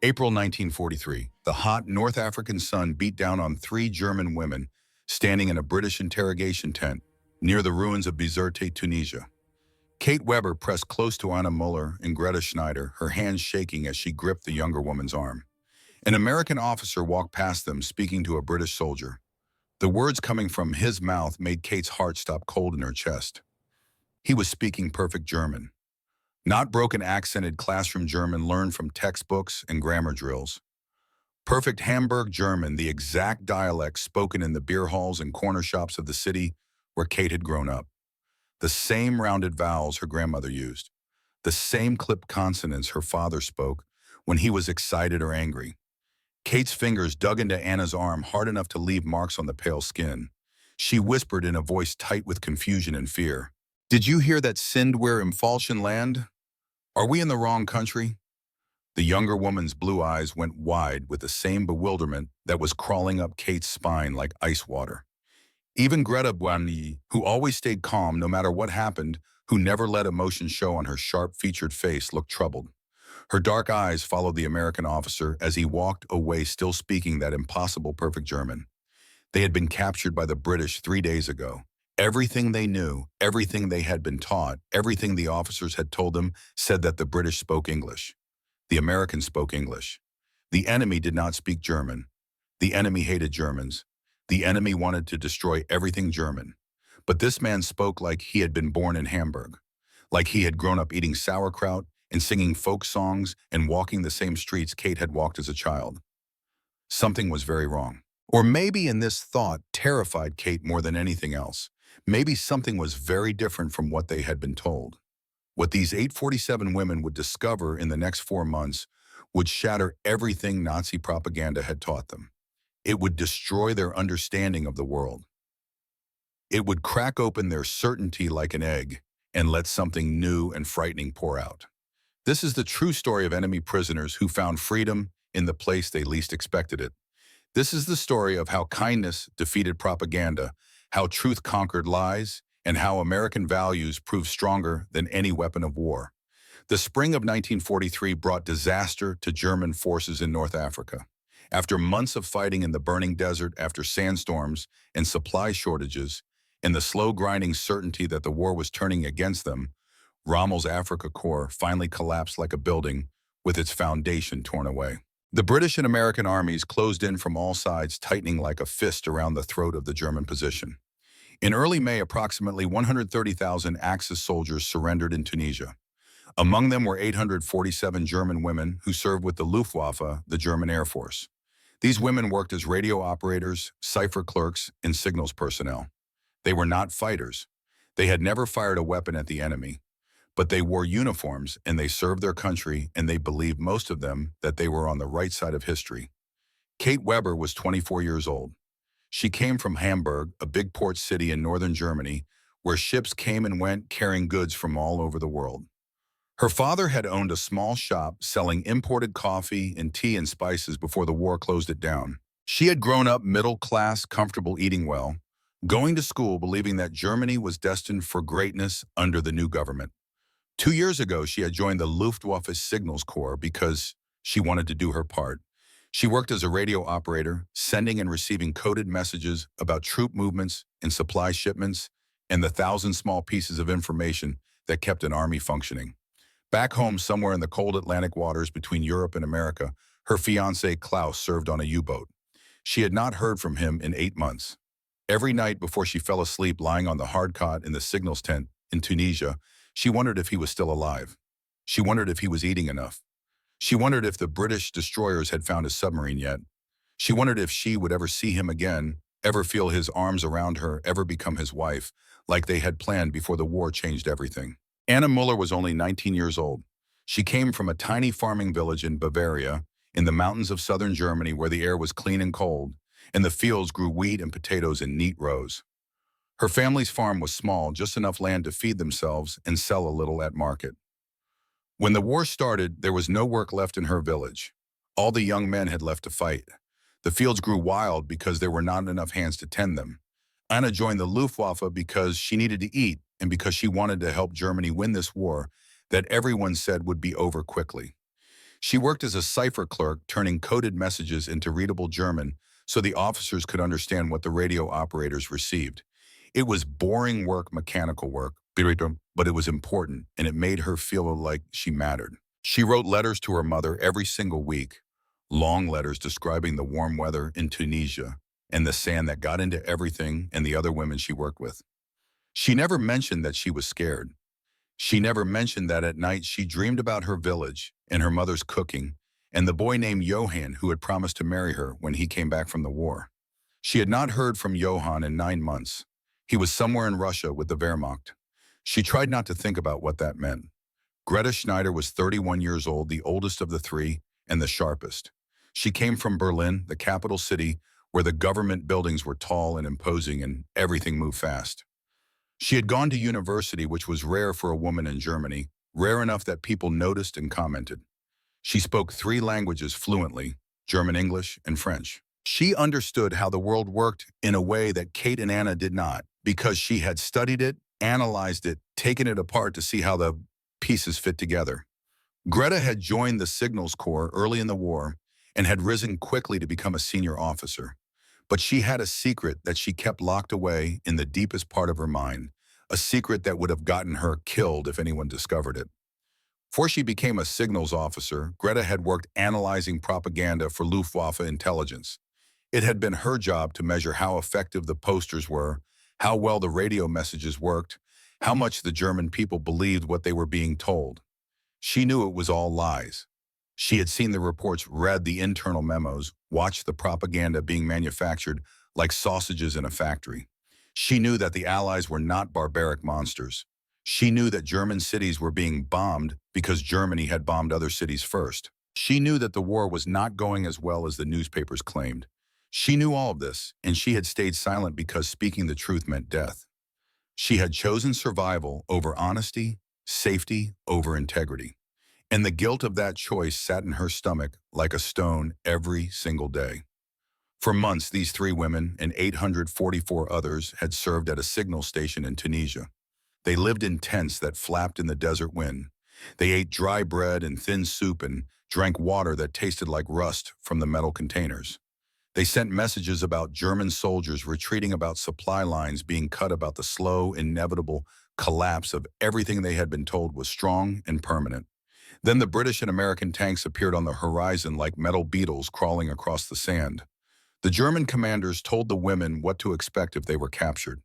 April 1943. The hot North African sun beat down on three German women standing in a British interrogation tent near the ruins of Bizerte, Tunisia. Kate Weber pressed close to Anna Muller and Greta Schneider, her hands shaking as she gripped the younger woman's arm. An American officer walked past them, speaking to a British soldier. The words coming from his mouth made Kate's heart stop cold in her chest. He was speaking perfect German. Not broken accented classroom German learned from textbooks and grammar drills. Perfect Hamburg German, the exact dialect spoken in the beer halls and corner shops of the city where Kate had grown up. The same rounded vowels her grandmother used. The same clipped consonants her father spoke when he was excited or angry. Kate's fingers dug into Anna's arm hard enough to leave marks on the pale skin. She whispered in a voice tight with confusion and fear. "Did you hear that sind wir im falschen Land? Are we in the wrong country?" The younger woman's blue eyes went wide with the same bewilderment that was crawling up Kate's spine like ice water. Even Greta Buani, who always stayed calm no matter what happened, who never let emotion show on her sharp-featured face, looked troubled. Her dark eyes followed the American officer as he walked away, still speaking that impossible perfect German. They had been captured by the British 3 days ago. Everything they knew, everything they had been taught, everything the officers had told them said that the British spoke English. The Americans spoke English. The enemy did not speak German. The enemy hated Germans. The enemy wanted to destroy everything German. But this man spoke like he had been born in Hamburg, like he had grown up eating sauerkraut and singing folk songs and walking the same streets Kate had walked as a child. Something was very wrong. Or maybe, in this thought terrified Kate more than anything else, maybe something was very different from what they had been told. What these 847 women would discover in the next 4 months would shatter everything Nazi propaganda had taught them. It would destroy their understanding of the world. It would crack open their certainty like an egg and let something new and frightening pour out. This is the true story of enemy prisoners who found freedom in the place they least expected it. This is the story of how kindness defeated propaganda, how truth conquered lies, and how American values proved stronger than any weapon of war. The spring of 1943 brought disaster to German forces in North Africa. After months of fighting in the burning desert, after sandstorms and supply shortages, and the slow grinding certainty that the war was turning against them, Rommel's Afrika Korps finally collapsed like a building with its foundation torn away. The British and American armies closed in from all sides, tightening like a fist around the throat of the German position. In early May, approximately 130,000 Axis soldiers surrendered in Tunisia. Among them were 847 German women who served with the Luftwaffe, the German Air Force. These women worked as radio operators, cipher clerks, and signals personnel. They were not fighters. They had never fired a weapon at the enemy. But they wore uniforms and they served their country, and they believed, most of them, that they were on the right side of history. Kate Weber was 24 years old. She came from Hamburg, a big port city in northern Germany, where ships came and went carrying goods from all over the world. Her father had owned a small shop selling imported coffee and tea and spices before the war closed it down. She had grown up middle class, comfortable, eating well, going to school believing that Germany was destined for greatness under the new government. 2 years ago, she had joined the Luftwaffe Signals Corps because she wanted to do her part. She worked as a radio operator, sending and receiving coded messages about troop movements and supply shipments and the 1,000 small pieces of information that kept an army functioning. Back home, somewhere in the cold Atlantic waters between Europe and America, her fiancé Klaus served on a U-boat. She had not heard from him in 8 months. Every night before she fell asleep lying on the hard cot in the signals tent in Tunisia, she wondered if he was still alive. She wondered if he was eating enough. She wondered if the British destroyers had found his submarine yet. She wondered if she would ever see him again, ever feel his arms around her, ever become his wife, like they had planned before the war changed everything. Anna Muller was only 19 years old. She came from a tiny farming village in Bavaria, in the mountains of southern Germany, where the air was clean and cold, and the fields grew wheat and potatoes in neat rows. Her family's farm was small, just enough land to feed themselves and sell a little at market. When the war started, there was no work left in her village. All the young men had left to fight. The fields grew wild because there were not enough hands to tend them. Anna joined the Luftwaffe because she needed to eat and because she wanted to help Germany win this war that everyone said would be over quickly. She worked as a cipher clerk, turning coded messages into readable German so the officers could understand what the radio operators received. It was boring work, mechanical work, but it was important, and it made her feel like she mattered. She wrote letters to her mother every single week, long letters describing the warm weather in Tunisia and the sand that got into everything and the other women she worked with. She never mentioned that she was scared. She never mentioned that at night she dreamed about her village and her mother's cooking and the boy named Johann who had promised to marry her when he came back from the war. She had not heard from Johann in 9 months. He was somewhere in Russia with the Wehrmacht. She tried not to think about what that meant. Greta Schneider was 31 years old, the oldest of the three, and the sharpest. She came from Berlin, the capital city, where the government buildings were tall and imposing and everything moved fast. She had gone to university, which was rare for a woman in Germany, rare enough that people noticed and commented. She spoke 3 languages fluently, German, English, and French. She understood how the world worked in a way that Kate and Anna did not, because she had studied it, analyzed it, taken it apart to see how the pieces fit together. Greta had joined the Signals Corps early in the war and had risen quickly to become a senior officer. But she had a secret that she kept locked away in the deepest part of her mind, a secret that would have gotten her killed if anyone discovered it. Before she became a signals officer, Greta had worked analyzing propaganda for Luftwaffe intelligence. It had been her job to measure how effective the posters were, how well the radio messages worked, how much the German people believed what they were being told. She knew it was all lies. She had seen the reports, read the internal memos, watched the propaganda being manufactured like sausages in a factory. She knew that the Allies were not barbaric monsters. She knew that German cities were being bombed because Germany had bombed other cities first. She knew that the war was not going as well as the newspapers claimed. She knew all of this, and she had stayed silent because speaking the truth meant death. She had chosen survival over honesty, safety over integrity. And the guilt of that choice sat in her stomach like a stone every single day. For months, these 3 women and 844 others had served at a signal station in Tunisia. They lived in tents that flapped in the desert wind. They ate dry bread and thin soup and drank water that tasted like rust from the metal containers. They sent messages about German soldiers retreating, about supply lines being cut, about the slow, inevitable collapse of everything they had been told was strong and permanent. Then the British and American tanks appeared on the horizon like metal beetles crawling across the sand. The German commanders told the women what to expect if they were captured.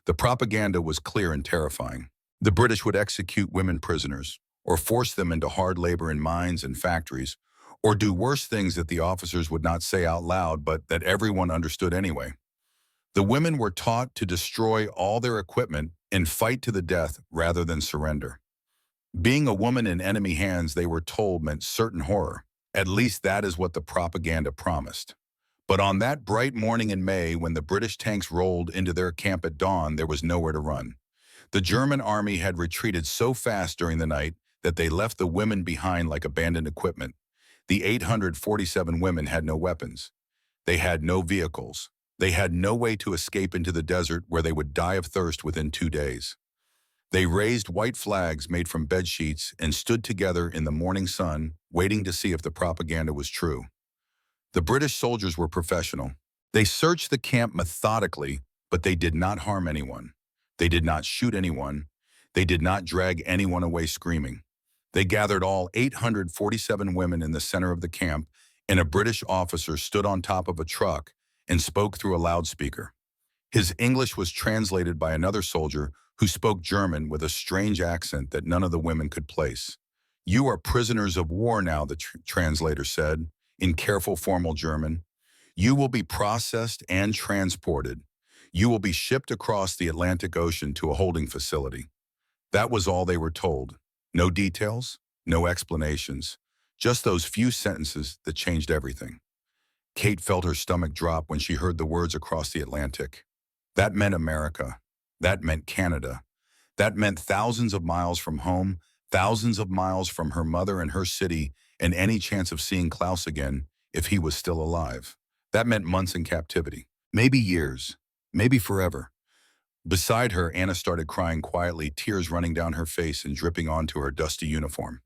The propaganda was clear and terrifying. The British would execute women prisoners, or force them into hard labor in mines and factories, or do worse things that the officers would not say out loud but that everyone understood anyway. The women were taught to destroy all their equipment and fight to the death rather than surrender. Being a woman in enemy hands, they were told, meant certain horror. At least that is what the propaganda promised. But on that bright morning in May, when the British tanks rolled into their camp at dawn, there was nowhere to run. The German army had retreated so fast during the night that they left the women behind like abandoned equipment. The 847 women had no weapons. They had no vehicles. They had no way to escape into the desert where they would die of thirst within 2 days. They raised white flags made from bed sheets and stood together in the morning sun, waiting to see if the propaganda was true. The British soldiers were professional. They searched the camp methodically, but they did not harm anyone. They did not shoot anyone. They did not drag anyone away screaming. They gathered all 847 women in the center of the camp, and a British officer stood on top of a truck and spoke through a loudspeaker. His English was translated by another soldier who spoke German with a strange accent that none of the women could place. "You are prisoners of war now," the translator said, in careful formal German. "You will be processed and transported. You will be shipped across the Atlantic Ocean to a holding facility." That was all they were told. No details, no explanations, just those few sentences that changed everything. Kate felt her stomach drop when she heard the words across the Atlantic. That meant America. That meant Canada. That meant thousands of miles from home, thousands of miles from her mother and her city, and any chance of seeing Klaus again if he was still alive. That meant months in captivity. Maybe years. Maybe forever. Beside her, Anna started crying quietly, tears running down her face and dripping onto her dusty uniform.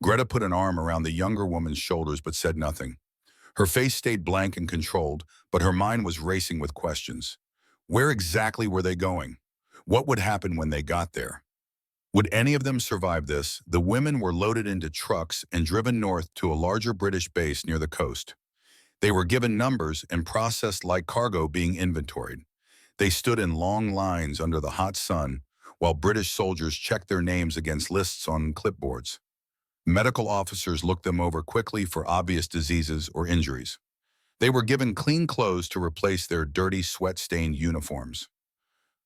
Greta put an arm around the younger woman's shoulders but said nothing. Her face stayed blank and controlled, but her mind was racing with questions. Where exactly were they going? What would happen when they got there? Would any of them survive this? The women were loaded into trucks and driven north to a larger British base near the coast. They were given numbers and processed like cargo being inventoried. They stood in long lines under the hot sun, while British soldiers checked their names against lists on clipboards. Medical officers looked them over quickly for obvious diseases or injuries. They were given clean clothes to replace their dirty, sweat-stained uniforms.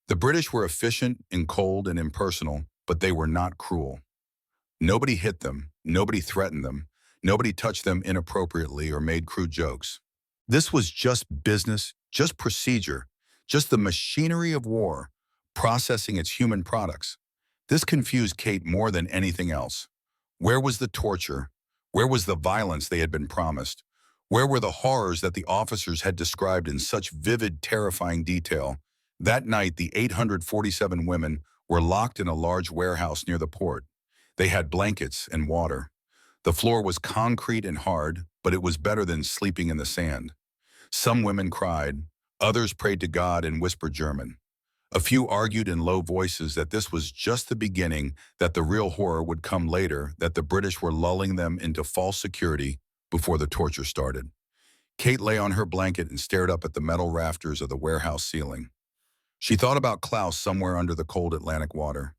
The British were efficient and cold and impersonal, but they were not cruel. Nobody hit them, nobody threatened them, nobody touched them inappropriately or made crude jokes. This was just business, just procedure, just the machinery of war, processing its human products. This confused Kate more than anything else. Where was the torture? Where was the violence they had been promised? Where were the horrors that the officers had described in such vivid, terrifying detail? That night, the 847 women were locked in a large warehouse near the port. They had blankets and water. The floor was concrete and hard, but it was better than sleeping in the sand. Some women cried. Others prayed to God and whispered German. A few argued in low voices that this was just the beginning, that the real horror would come later, that the British were lulling them into false security before the torture started. Kate lay on her blanket and stared up at the metal rafters of the warehouse ceiling. She thought about Klaus somewhere under the cold Atlantic water.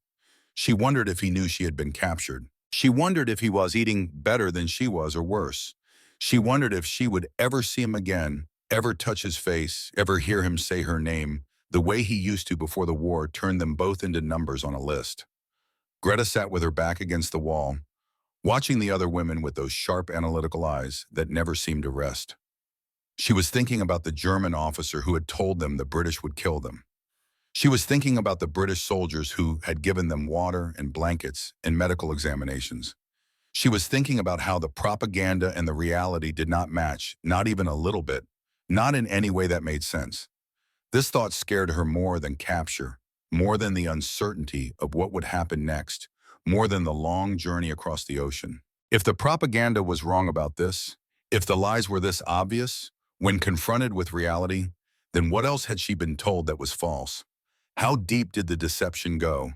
She wondered if he knew she had been captured. She wondered if he was eating better than she was or worse. She wondered if she would ever see him again, ever touch his face, ever hear him say her name. The way he used to before the war turned them both into numbers on a list. Greta sat with her back against the wall, watching the other women with those sharp analytical eyes that never seemed to rest. She was thinking about the German officer who had told them the British would kill them. She was thinking about the British soldiers who had given them water and blankets and medical examinations. She was thinking about how the propaganda and the reality did not match, not even a little bit, not in any way that made sense. This thought scared her more than capture, more than the uncertainty of what would happen next, more than the long journey across the ocean. If the propaganda was wrong about this, if the lies were this obvious, when confronted with reality, then what else had she been told that was false? How deep did the deception go?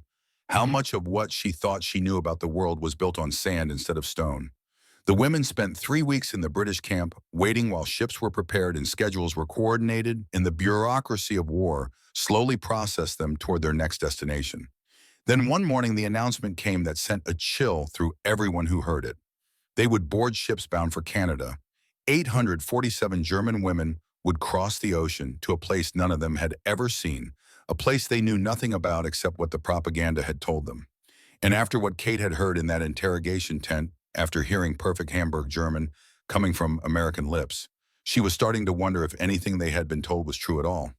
How much of what she thought she knew about the world was built on sand instead of stone? The women spent 3 weeks in the British camp, waiting while ships were prepared and schedules were coordinated, and the bureaucracy of war slowly processed them toward their next destination. Then one morning the announcement came that sent a chill through everyone who heard it. They would board ships bound for Canada. 847 German women would cross the ocean to a place none of them had ever seen, a place they knew nothing about except what the propaganda had told them. And after what Kate had heard in that interrogation tent, after hearing perfect Hamburg German coming from American lips, she was starting to wonder if anything they had been told was true at all.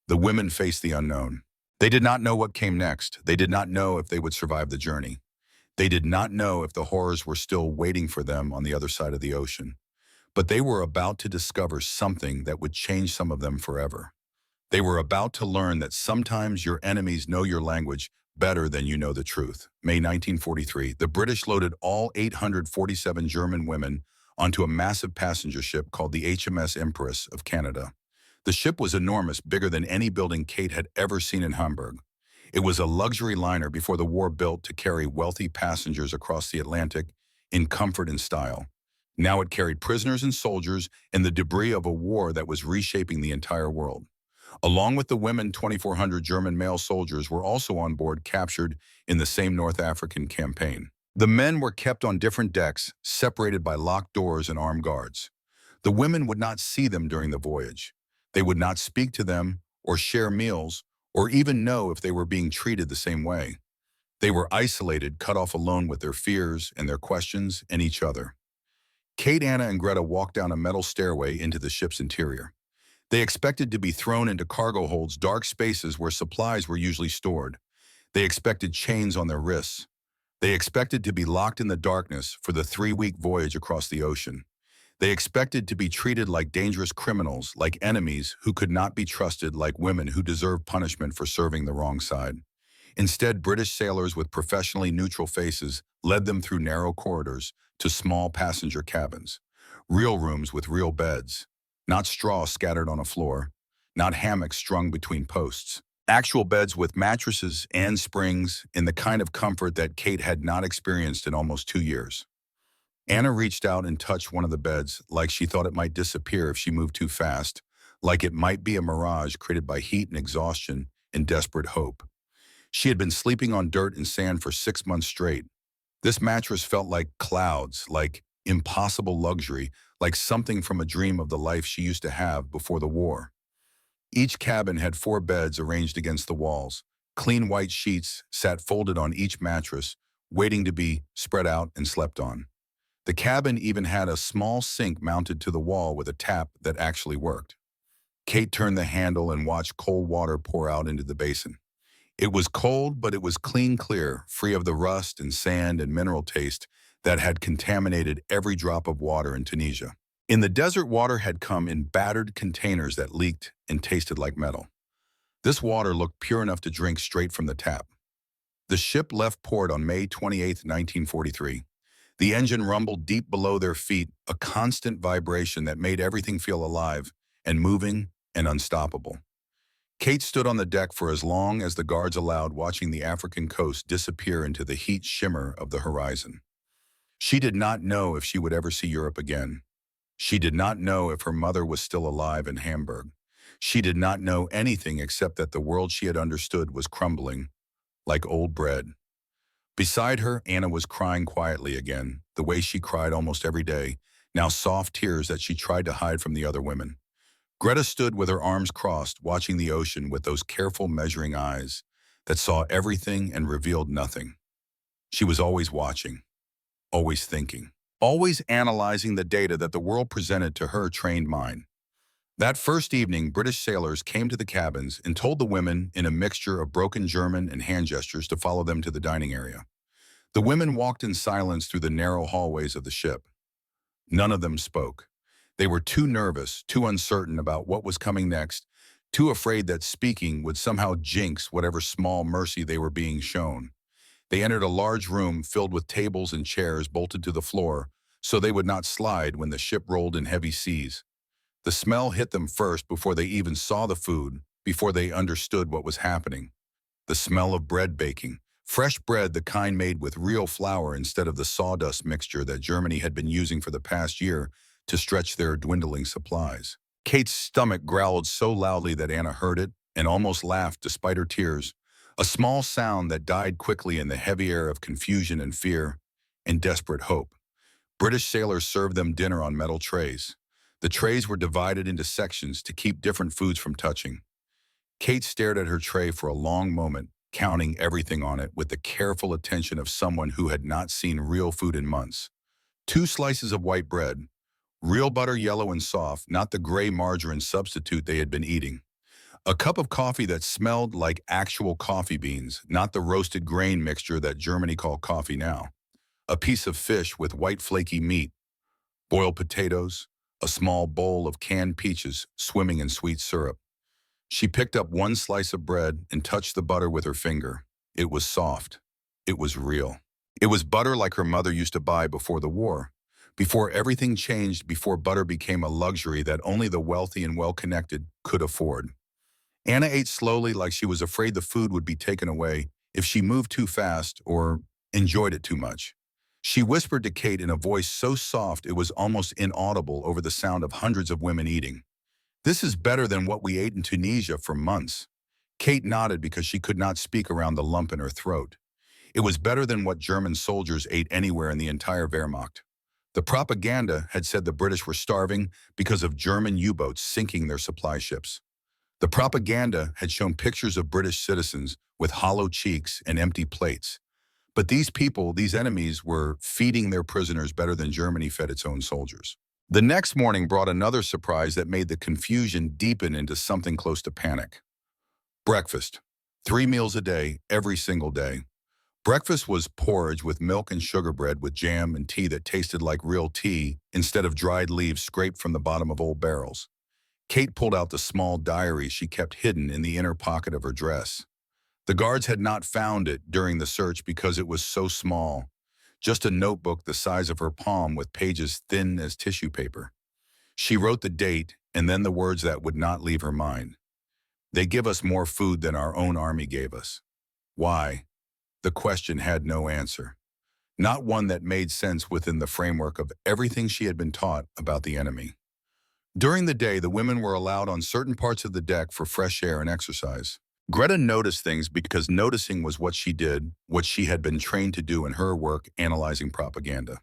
The women faced the unknown. They did not know what came next. They did not know if they would survive the journey. They did not know if the horrors were still waiting for them on the other side of the ocean. But they were about to discover something that would change some of them forever. They were about to learn that sometimes your enemies know your language better than you know the truth. May 1943, the British loaded all 847 German women onto a massive passenger ship called the HMS Empress of Canada. The ship was enormous, bigger than any building Kate had ever seen in Hamburg. It was a luxury liner before the war built to carry wealthy passengers across the Atlantic in comfort and style. Now it carried prisoners and soldiers and the debris of a war that was reshaping the entire world. Along with the women, 2,400 German male soldiers were also on board, captured in the same North African campaign. The men were kept on different decks, separated by locked doors and armed guards. The women would not see them during the voyage. They would not speak to them or share meals or even know if they were being treated the same way. They were isolated, cut off alone with their fears and their questions and each other. Kate, Anna, and Greta walked down a metal stairway into the ship's interior. They expected to be thrown into cargo holds, dark spaces where supplies were usually stored. They expected chains on their wrists. They expected to be locked in the darkness for the 3-week voyage across the ocean. They expected to be treated like dangerous criminals, like enemies who could not be trusted, like women who deserved punishment for serving the wrong side. Instead, British sailors with professionally neutral faces led them through narrow corridors to small passenger cabins, real rooms with real beds, not straw scattered on a floor, not hammocks strung between posts. Actual beds with mattresses and springs in the kind of comfort that Kate had not experienced in almost 2 years. Anna reached out and touched one of the beds like she thought it might disappear if she moved too fast, like it might be a mirage created by heat and exhaustion and desperate hope. She had been sleeping on dirt and sand for 6 months straight. This mattress felt like clouds, like impossible luxury, like something from a dream of the life she used to have before the war. Each cabin had 4 beds arranged against the walls. Clean white sheets sat folded on each mattress, waiting to be spread out and slept on. The cabin even had a small sink mounted to the wall with a tap that actually worked. Kate turned the handle and watched cold water pour out into the basin. It was cold, but it was clear, free of the rust and sand and mineral taste that had contaminated every drop of water in Tunisia. In the desert, water had come in battered containers that leaked and tasted like metal. This water looked pure enough to drink straight from the tap. The ship left port on May 28, 1943. The engine rumbled deep below their feet, a constant vibration that made everything feel alive and moving and unstoppable. Kate stood on the deck for as long as the guards allowed, watching the African coast disappear into the heat shimmer of the horizon. She did not know if she would ever see Europe again. She did not know if her mother was still alive in Hamburg. She did not know anything except that the world she had understood was crumbling, like old bread. Beside her, Anna was crying quietly again, the way she cried almost every day, now soft tears that she tried to hide from the other women. Greta stood with her arms crossed, watching the ocean with those careful measuring eyes that saw everything and revealed nothing. She was always watching, always thinking, always analyzing the data that the world presented to her trained mind. That first evening, British sailors came to the cabins and told the women in a mixture of broken German and hand gestures to follow them to the dining area. The women walked in silence through the narrow hallways of the ship. None of them spoke. They were too nervous, too uncertain about what was coming next, too afraid that speaking would somehow jinx whatever small mercy they were being shown. They entered a large room filled with tables and chairs bolted to the floor so they would not slide when the ship rolled in heavy seas. The smell hit them first before they even saw the food, before they understood what was happening. The smell of bread baking, fresh bread, the kind made with real flour instead of the sawdust mixture that Germany had been using for the past year to stretch their dwindling supplies. Kate's stomach growled so loudly that Anna heard it and almost laughed despite her tears, a small sound that died quickly in the heavy air of confusion and fear and desperate hope. British sailors served them dinner on metal trays. The trays were divided into sections to keep different foods from touching. Kate stared at her tray for a long moment, counting everything on it with the careful attention of someone who had not seen real food in months. 2 slices of white bread, real butter, yellow and soft, not the gray margarine substitute they had been eating. A cup of coffee that smelled like actual coffee beans, not the roasted grain mixture that Germany called coffee now. A piece of fish with white flaky meat, boiled potatoes, a small bowl of canned peaches swimming in sweet syrup. She picked up one slice of bread and touched the butter with her finger. It was soft. It was real. It was butter like her mother used to buy before the war. Before everything changed, before butter became a luxury that only the wealthy and well-connected could afford. Anna ate slowly, like she was afraid the food would be taken away if she moved too fast or enjoyed it too much. She whispered to Kate in a voice so soft it was almost inaudible over the sound of hundreds of women eating. "This is better than what we ate in Tunisia for months." Kate nodded because she could not speak around the lump in her throat. It was better than what German soldiers ate anywhere in the entire Wehrmacht. The propaganda had said the British were starving because of German U-boats sinking their supply ships. The propaganda had shown pictures of British citizens with hollow cheeks and empty plates. But these people, these enemies, were feeding their prisoners better than Germany fed its own soldiers. The next morning brought another surprise that made the confusion deepen into something close to panic. Breakfast. 3 meals a day, every single day. Breakfast was porridge with milk and sugar bread with jam and tea that tasted like real tea instead of dried leaves scraped from the bottom of old barrels. Kate pulled out the small diary she kept hidden in the inner pocket of her dress. The guards had not found it during the search because it was so small, just a notebook the size of her palm with pages thin as tissue paper. She wrote the date and then the words that would not leave her mind. They give us more food than our own army gave us. Why? The question had no answer. Not one that made sense within the framework of everything she had been taught about the enemy. During the day, the women were allowed on certain parts of the deck for fresh air and exercise. Greta noticed things because noticing was what she did, what she had been trained to do in her work analyzing propaganda.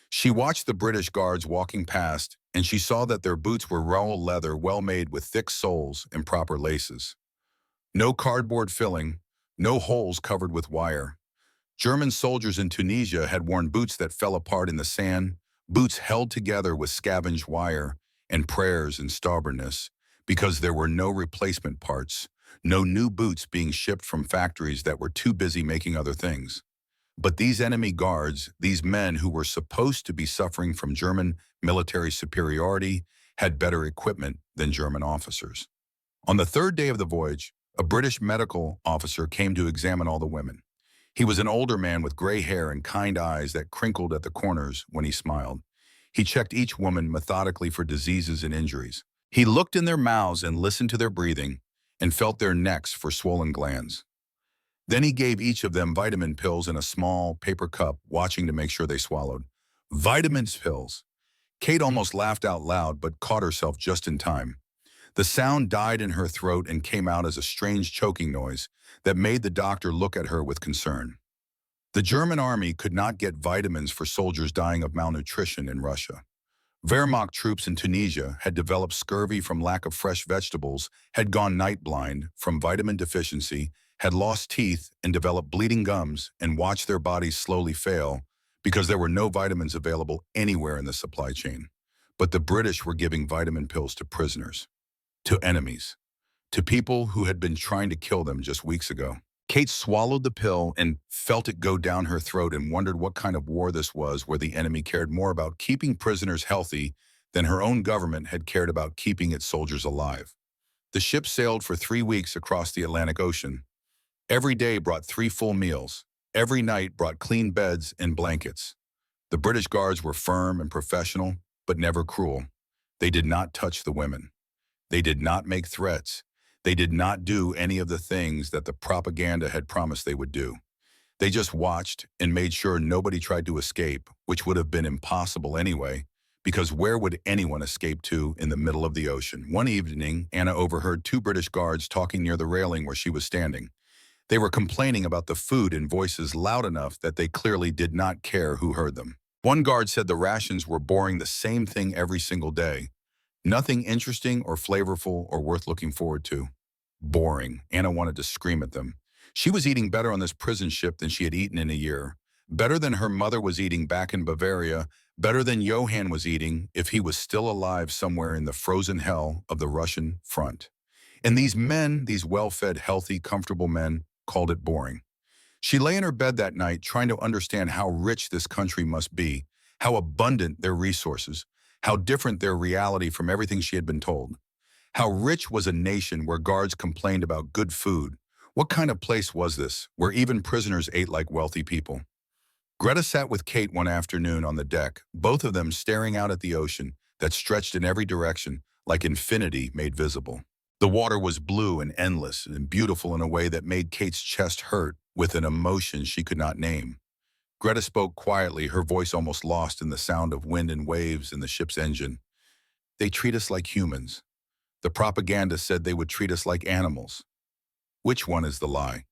She watched the British guards walking past, and she saw that their boots were raw leather well made with thick soles and proper laces. No cardboard filling, no holes covered with wire. German soldiers in Tunisia had worn boots that fell apart in the sand, boots held together with scavenged wire, and prayers and stubbornness, because there were no replacement parts, no new boots being shipped from factories that were too busy making other things. But these enemy guards, these men who were supposed to be suffering from German military superiority, had better equipment than German officers. On the third day of the voyage, a British medical officer came to examine all the women. He was an older man with gray hair and kind eyes that crinkled at the corners when he smiled. He checked each woman methodically for diseases and injuries. He looked in their mouths and listened to their breathing and felt their necks for swollen glands. Then he gave each of them vitamin pills in a small paper cup, watching to make sure they swallowed. Vitamins pills. Kate almost laughed out loud, but caught herself just in time. The sound died in her throat and came out as a strange choking noise that made the doctor look at her with concern. The German army could not get vitamins for soldiers dying of malnutrition in Russia. Wehrmacht troops in Tunisia had developed scurvy from lack of fresh vegetables, had gone night blind from vitamin deficiency, had lost teeth and developed bleeding gums, and watched their bodies slowly fail because there were no vitamins available anywhere in the supply chain. But the British were giving vitamin pills to prisoners, to enemies, to people who had been trying to kill them just weeks ago. Kate swallowed the pill and felt it go down her throat and wondered what kind of war this was where the enemy cared more about keeping prisoners healthy than her own government had cared about keeping its soldiers alive. The ship sailed for 3 weeks across the Atlantic Ocean. Every day brought 3 full meals. Every night brought clean beds and blankets. The British guards were firm and professional, but never cruel. They did not touch the women. They did not make threats. They did not do any of the things that the propaganda had promised they would do. They just watched and made sure nobody tried to escape, which would have been impossible anyway, because where would anyone escape to in the middle of the ocean? One evening, Anna overheard 2 British guards talking near the railing where she was standing. They were complaining about the food in voices loud enough that they clearly did not care who heard them. One guard said the rations were boring the same thing every single day. Nothing interesting or flavorful or worth looking forward to. Boring. Anna wanted to scream at them. She was eating better on this prison ship than she had eaten in a year. Better than her mother was eating back in Bavaria. Better than Johann was eating if he was still alive somewhere in the frozen hell of the Russian front. And these men, these well-fed, healthy, comfortable men, called it boring. She lay in her bed that night trying to understand how rich this country must be, how abundant their resources, how different their reality from everything she had been told. How rich was a nation where guards complained about good food? What kind of place was this, where even prisoners ate like wealthy people? Greta sat with Kate one afternoon on the deck, both of them staring out at the ocean that stretched in every direction like infinity made visible. The water was blue and endless and beautiful in a way that made Kate's chest hurt with an emotion she could not name. Greta spoke quietly, her voice almost lost in the sound of wind and waves in the ship's engine. They treat us like humans. The propaganda said they would treat us like animals. Which one is the lie?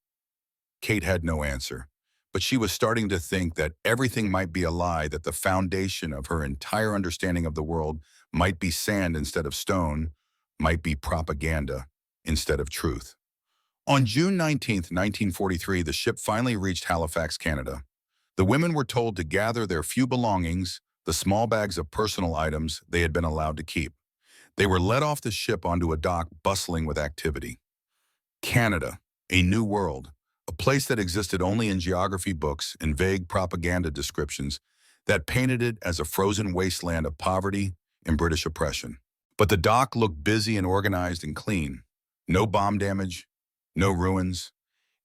Kate had no answer, but she was starting to think that everything might be a lie, that the foundation of her entire understanding of the world might be sand instead of stone, might be propaganda instead of truth. On June 19th, 1943, the ship finally reached Halifax, Canada. The women were told to gather their few belongings, the small bags of personal items they had been allowed to keep. They were led off the ship onto a dock bustling with activity. Canada, a new world, a place that existed only in geography books and vague propaganda descriptions that painted it as a frozen wasteland of poverty and British oppression. But the dock looked busy and organized and clean. No bomb damage, no ruins.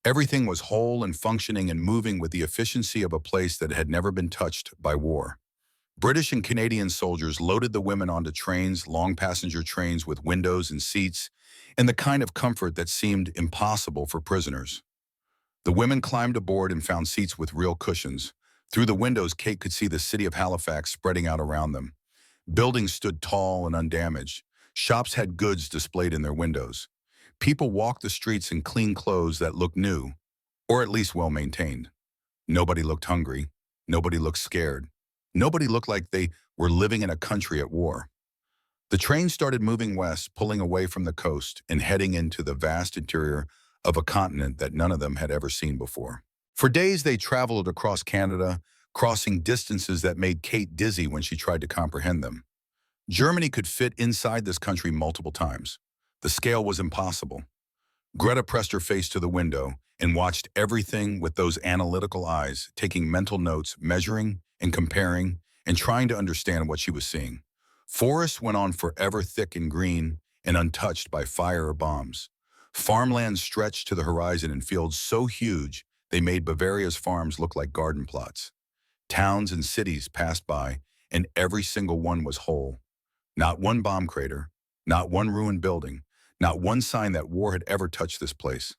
Everything was whole and functioning and moving with the efficiency of a place that had never been touched by war. British and Canadian soldiers loaded the women onto trains, long passenger trains with windows and seats, and the kind of comfort that seemed impossible for prisoners. The women climbed aboard and found seats with real cushions. Through the windows, Kate could see the city of Halifax spreading out around them. Buildings stood tall and undamaged. Shops had goods displayed in their windows. People walked the streets in clean clothes that looked new, or at least well-maintained. Nobody looked hungry. Nobody looked scared. Nobody looked like they were living in a country at war. The train started moving west, pulling away from the coast and heading into the vast interior of a continent that none of them had ever seen before. For days, they traveled across Canada, crossing distances that made Kate dizzy when she tried to comprehend them. Germany could fit inside this country multiple times. The scale was impossible. Greta pressed her face to the window and watched everything with those analytical eyes, taking mental notes, measuring and comparing, and trying to understand what she was seeing. Forests went on forever, thick and green and untouched by fire or bombs. Farmland stretched to the horizon in fields so huge they made Bavaria's farms look like garden plots. Towns and cities passed by, and every single one was whole. Not one bomb crater, not one ruined building, not one sign that war had ever touched this place.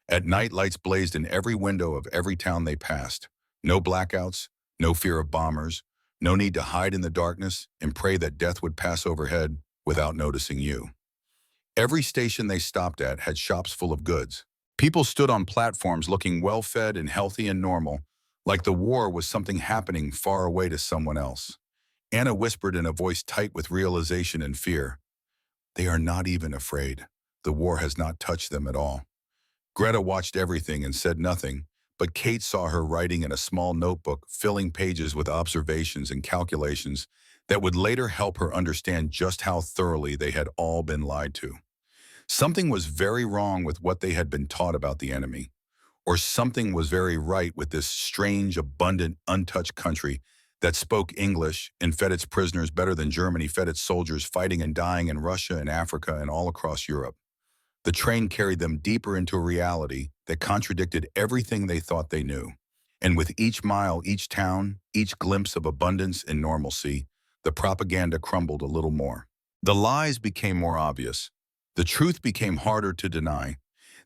At night, lights blazed in every window of every town they passed. No blackouts, no fear of bombers, no need to hide in the darkness and pray that death would pass overhead without noticing you. Every station they stopped at had shops full of goods. People stood on platforms looking well-fed and healthy and normal, like the war was something happening far away to someone else. Anna whispered in a voice tight with realization and fear, "They are not even afraid. The war has not touched them at all." Greta watched everything and said nothing, but Kate saw her writing in a small notebook, filling pages with observations and calculations that would later help her understand just how thoroughly they had all been lied to. Something was very wrong with what they had been taught about the enemy, or something was very right with this strange, abundant, untouched country that spoke English and fed its prisoners better than Germany fed its soldiers fighting and dying in Russia and Africa and all across Europe. The train carried them deeper into a reality that contradicted everything they thought they knew. And with each mile, each town, each glimpse of abundance and normalcy, the propaganda crumbled a little more. The lies became more obvious. The truth became harder to deny.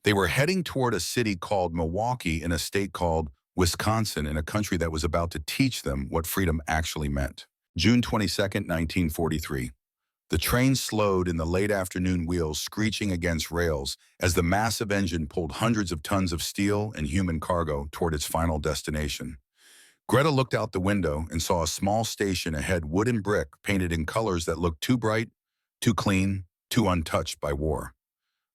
They were heading toward a city called Milwaukee in a state called Wisconsin, in a country that was about to teach them what freedom actually meant. June 22, 1943. The train slowed in the late afternoon, wheels screeching against rails as the massive engine pulled hundreds of tons of steel and human cargo toward its final destination. Greta looked out the window and saw a small station ahead, wood and brick, painted in colors that looked too bright, too clean, too untouched by war.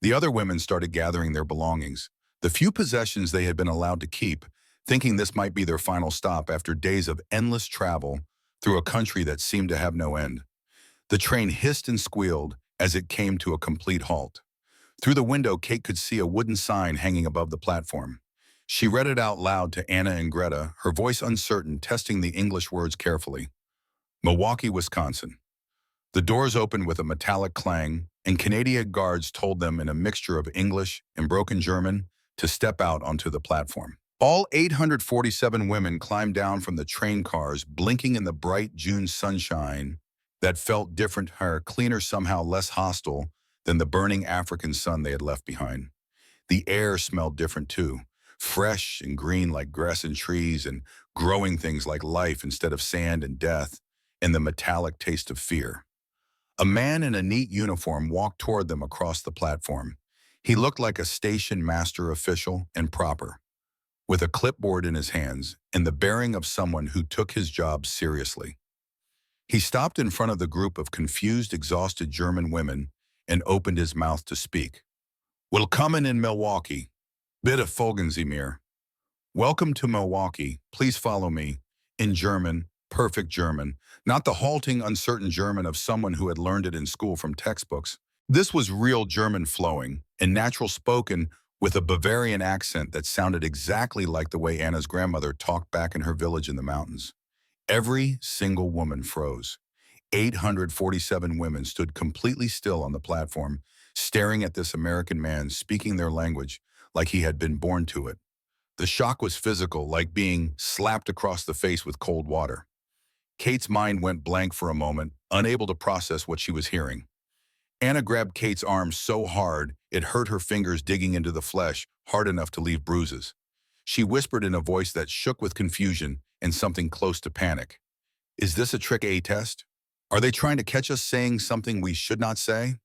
The other women started gathering their belongings, the few possessions they had been allowed to keep, thinking this might be their final stop after days of endless travel through a country that seemed to have no end. The train hissed and squealed as it came to a complete halt. Through the window, Kate could see a wooden sign hanging above the platform. She read it out loud to Anna and Greta, her voice uncertain, testing the English words carefully. Milwaukee, Wisconsin. The doors opened with a metallic clang, and Canadian guards told them in a mixture of English and broken German to step out onto the platform. All 847 women climbed down from the train cars, blinking in the bright June sunshine that felt different, cleaner, somehow less hostile than the burning African sun they had left behind. The air smelled different too, fresh and green like grass and trees and growing things like life instead of sand and death, and the metallic taste of fear. A man in a neat uniform walked toward them across the platform. He looked like a station master official and proper, with a clipboard in his hands and the bearing of someone who took his job seriously. He stopped in front of the group of confused, exhausted German women and opened his mouth to speak. "Willkommen in Milwaukee. Bitte folgen Sie mir." "Welcome to Milwaukee. Please follow me." In German, perfect German, not the halting, uncertain German of someone who had learned it in school from textbooks. This was real German, flowing and natural, spoken with a Bavarian accent that sounded exactly like the way Anna's grandmother talked back in her village in the mountains. Every single woman froze. 847 women stood completely still on the platform, staring at this American man speaking their language, like he had been born to it. The shock was physical, like being slapped across the face with cold water. Kate's mind went blank for a moment, unable to process what she was hearing. Anna grabbed Kate's arm so hard it hurt her fingers digging into the flesh, hard enough to leave bruises. She whispered in a voice that shook with confusion and something close to panic. Is this a trick A test? Are they trying to catch us saying something we should not say?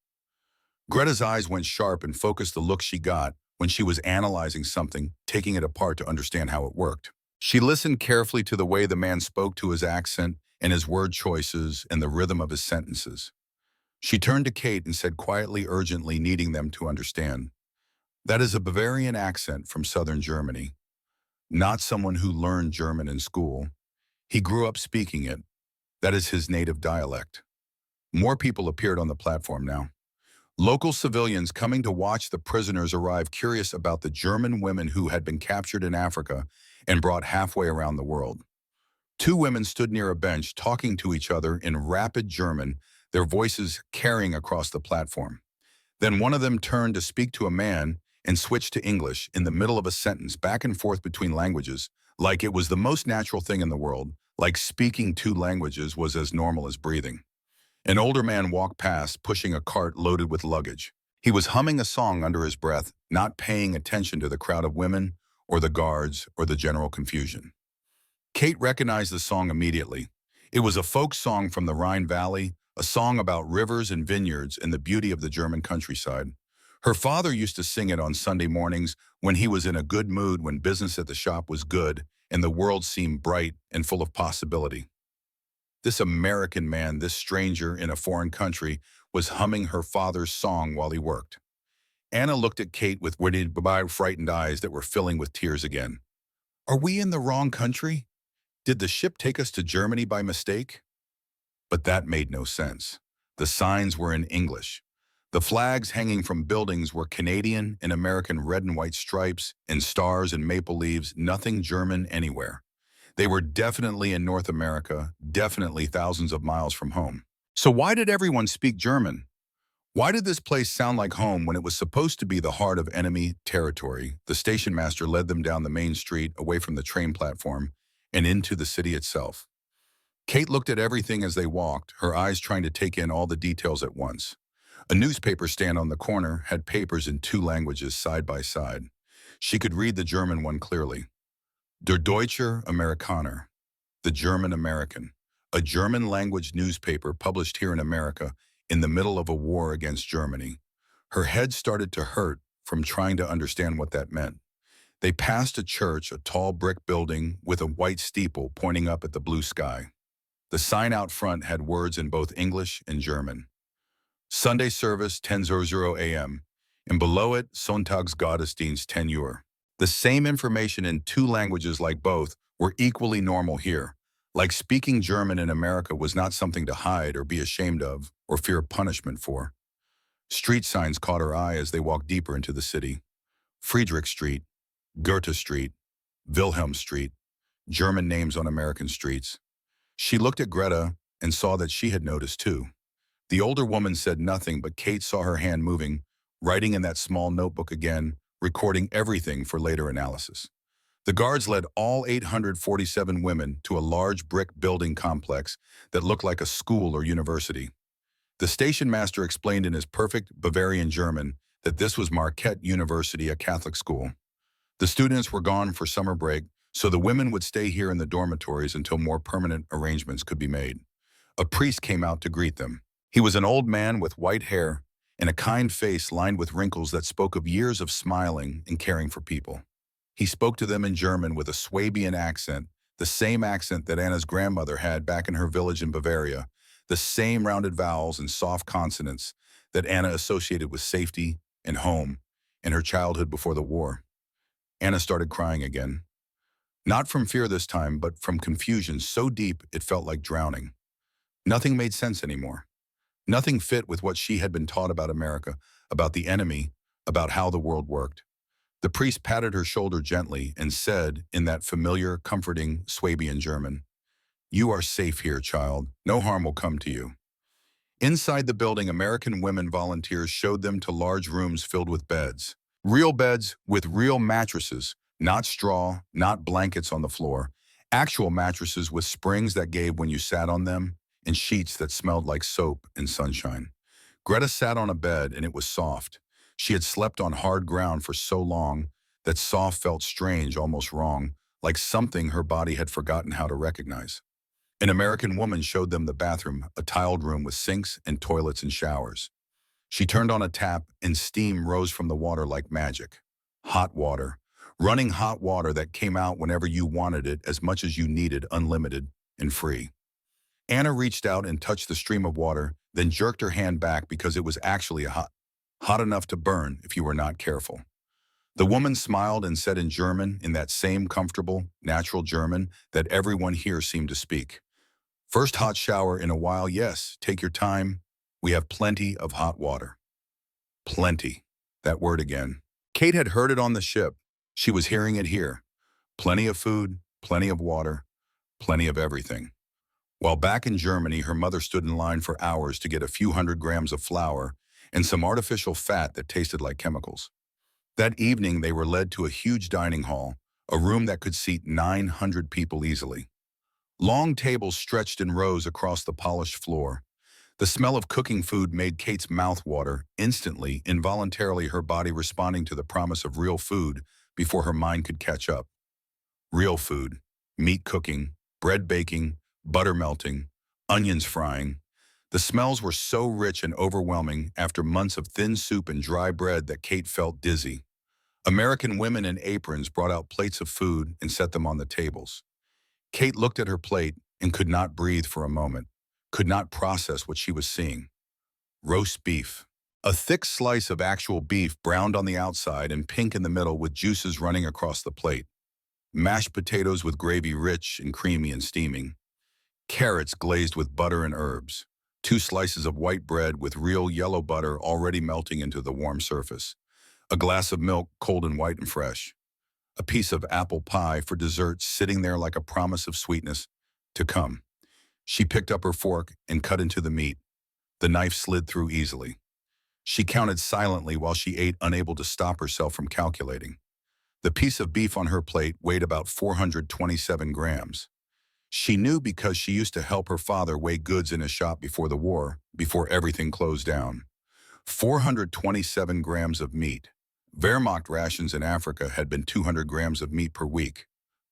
Greta's eyes went sharp and focused the look she got when she was analyzing something, taking it apart to understand how it worked. She listened carefully to the way the man spoke, to his accent and his word choices and the rhythm of his sentences. She turned to Kate and said quietly, urgently, needing them to understand. That is a Bavarian accent from southern Germany, not someone who learned German in school. He grew up speaking it. That is his native dialect. More people appeared on the platform now. Local civilians coming to watch the prisoners arrive, curious about the German women who had been captured in Africa and brought halfway around the world. Two women stood near a bench talking to each other in rapid German, their voices carrying across the platform. Then one of them turned to speak to a man and switched to English in the middle of a sentence, back and forth between languages, like it was the most natural thing in the world, like speaking two languages was as normal as breathing. An older man walked past, pushing a cart loaded with luggage. He was humming a song under his breath, not paying attention to the crowd of women or the guards or the general confusion. Kate recognized the song immediately. It was a folk song from the Rhine Valley, a song about rivers and vineyards and the beauty of the German countryside. Her father used to sing it on Sunday mornings when he was in a good mood, when business at the shop was good and the world seemed bright and full of possibility. This American man, this stranger in a foreign country, was humming her father's song while he worked. Anna looked at Kate with wide, frightened eyes that were filling with tears again. Are we in the wrong country? Did the ship take us to Germany by mistake? But that made no sense. The signs were in English. The flags hanging from buildings were Canadian and American, red and white stripes and stars and maple leaves, nothing German anywhere. They were definitely in North America, definitely thousands of miles from home. So why did everyone speak German? Why did this place sound like home when it was supposed to be the heart of enemy territory? The station master led them down the main street, away from the train platform, and into the city itself. Kate looked at everything as they walked, her eyes trying to take in all the details at once. A newspaper stand on the corner had papers in two languages side by side. She could read the German one clearly. Der Deutscher Amerikaner, the German American, a German-language newspaper published here in America in the middle of a war against Germany. Her head started to hurt from trying to understand what that meant. They passed a church, a tall brick building with a white steeple pointing up at the blue sky. The sign out front had words in both English and German. Sunday service 10:00 a.m., and below it, Sonntagsgottesdienst 10 Uhr. The same information in two languages, like both were equally normal here. Like speaking German in America was not something to hide or be ashamed of or fear punishment for. Street signs caught her eye as they walked deeper into the city. Friedrich Street, Goethe Street, Wilhelm Street, German names on American streets. She looked at Greta and saw that she had noticed too. The older woman said nothing, but Kate saw her hand moving, writing in that small notebook again, recording everything for later analysis. The guards led all 847 women to a large brick building complex that looked like a school or university. The station master explained in his perfect Bavarian German that this was Marquette University, a Catholic school. The students were gone for summer break, so the women would stay here in the dormitories until more permanent arrangements could be made. A priest came out to greet them. He was an old man with white hair and a kind face lined with wrinkles that spoke of years of smiling and caring for people. He spoke to them in German with a Swabian accent, the same accent that Anna's grandmother had back in her village in Bavaria, the same rounded vowels and soft consonants that Anna associated with safety and home and her childhood before the war. Anna started crying again. Not from fear this time, but from confusion so deep it felt like drowning. Nothing made sense anymore. Nothing fit with what she had been taught about America, about the enemy, about how the world worked. The priest patted her shoulder gently and said, in that familiar, comforting Swabian German, "You are safe here, child. No harm will come to you." Inside the building, American women volunteers showed them to large rooms filled with beds. Real beds with real mattresses, not straw, not blankets on the floor. Actual mattresses with springs that gave when you sat on them, and sheets that smelled like soap and sunshine. Greta sat on a bed and it was soft. She had slept on hard ground for so long that soft felt strange, almost wrong, like something her body had forgotten how to recognize. An American woman showed them the bathroom, a tiled room with sinks and toilets and showers. She turned on a tap and steam rose from the water like magic. Hot water. Running hot water that came out whenever you wanted it, as much as you needed, unlimited and free. Anna reached out and touched the stream of water, then jerked her hand back because it was actually hot enough to burn if you were not careful. The woman smiled and said in German, in that same comfortable, natural German that everyone here seemed to speak. First hot shower in a while, yes, take your time. We have plenty of hot water. Plenty. That word again. Kate had heard it on the ship. She was hearing it here. Plenty of food, plenty of water, plenty of everything. While back in Germany, her mother stood in line for hours to get a few hundred grams of flour and some artificial fat that tasted like chemicals. That evening, they were led to a huge dining hall, a room that could seat 900 people easily. Long tables stretched in rows across the polished floor. The smell of cooking food made Kate's mouth water, instantly, involuntarily her body responding to the promise of real food before her mind could catch up. Real food, meat cooking, bread baking, butter melting, onions frying. The smells were so rich and overwhelming after months of thin soup and dry bread that Kate felt dizzy. American women in aprons brought out plates of food and set them on the tables. Kate looked at her plate and could not breathe for a moment, could not process what she was seeing. Roast beef. A thick slice of actual beef browned on the outside and pink in the middle with juices running across the plate. Mashed potatoes with gravy rich and creamy and steaming. Carrots glazed with butter and herbs. 2 slices of white bread with real yellow butter already melting into the warm surface. A glass of milk, cold and white and fresh. A piece of apple pie for dessert sitting there like a promise of sweetness to come. She picked up her fork and cut into the meat. The knife slid through easily. She counted silently while she ate, unable to stop herself from calculating. The piece of beef on her plate weighed about 427 grams. She knew because she used to help her father weigh goods in a shop before the war, before everything closed down. 427 grams of meat. Wehrmacht rations in Africa had been 200 grams of meat per week.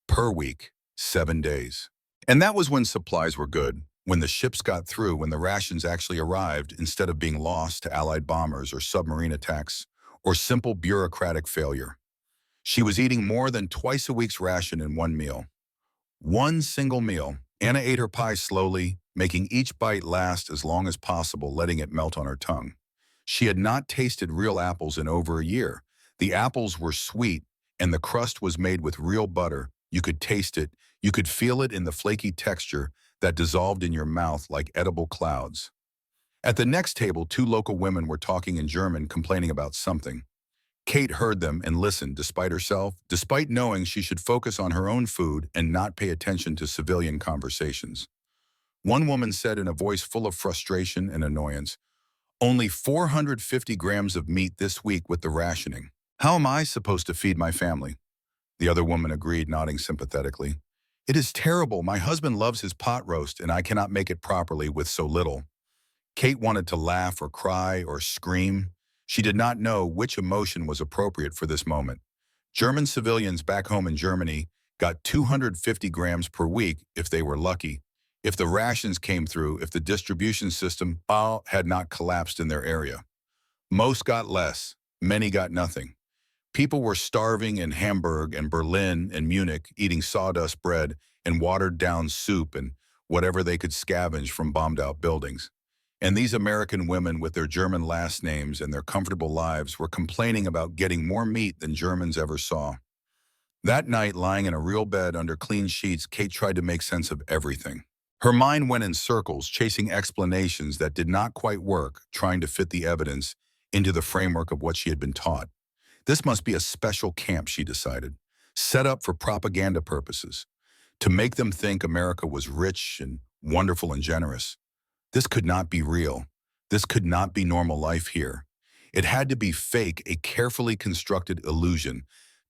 Per week, 7 days. And that was when supplies were good, when the ships got through, when the rations actually arrived instead of being lost to Allied bombers or submarine attacks or simple bureaucratic failure. She was eating more than twice a week's ration in one meal. One single meal. Anna ate her pie slowly, making each bite last as long as possible, letting it melt on her tongue. She had not tasted real apples in over a year. The apples were sweet, and the crust was made with real butter. You could taste it. You could feel it in the flaky texture that dissolved in your mouth like edible clouds. At the next table, 2 local women were talking in German, complaining about something. Kate heard them and listened despite herself, despite knowing she should focus on her own food and not pay attention to civilian conversations. One woman said in a voice full of frustration and annoyance, "Only 450 grams of meat this week with the rationing. How am I supposed to feed my family?" The other woman agreed, nodding sympathetically. "It is terrible. My husband loves his pot roast and I cannot make it properly with so little." Kate wanted to laugh or cry or scream. She did not know which emotion was appropriate for this moment. German civilians back home in Germany got 250 grams per week if they were lucky, if the rations came through, if the distribution system had not collapsed in their area. Most got less, many got nothing. People were starving in Hamburg and Berlin and Munich, eating sawdust bread and watered-down soup and whatever they could scavenge from bombed-out buildings. And these American women with their German last names and their comfortable lives were complaining about getting more meat than Germans ever saw. That night, lying in a real bed under clean sheets, Kate tried to make sense of everything. Her mind went in circles, chasing explanations that did not quite work, trying to fit the evidence into the framework of what she had been taught. This must be a special camp, she decided, set up for propaganda purposes, to make them think America was rich and wonderful and generous. This could not be real. This could not be normal life here. It had to be fake, a carefully constructed illusion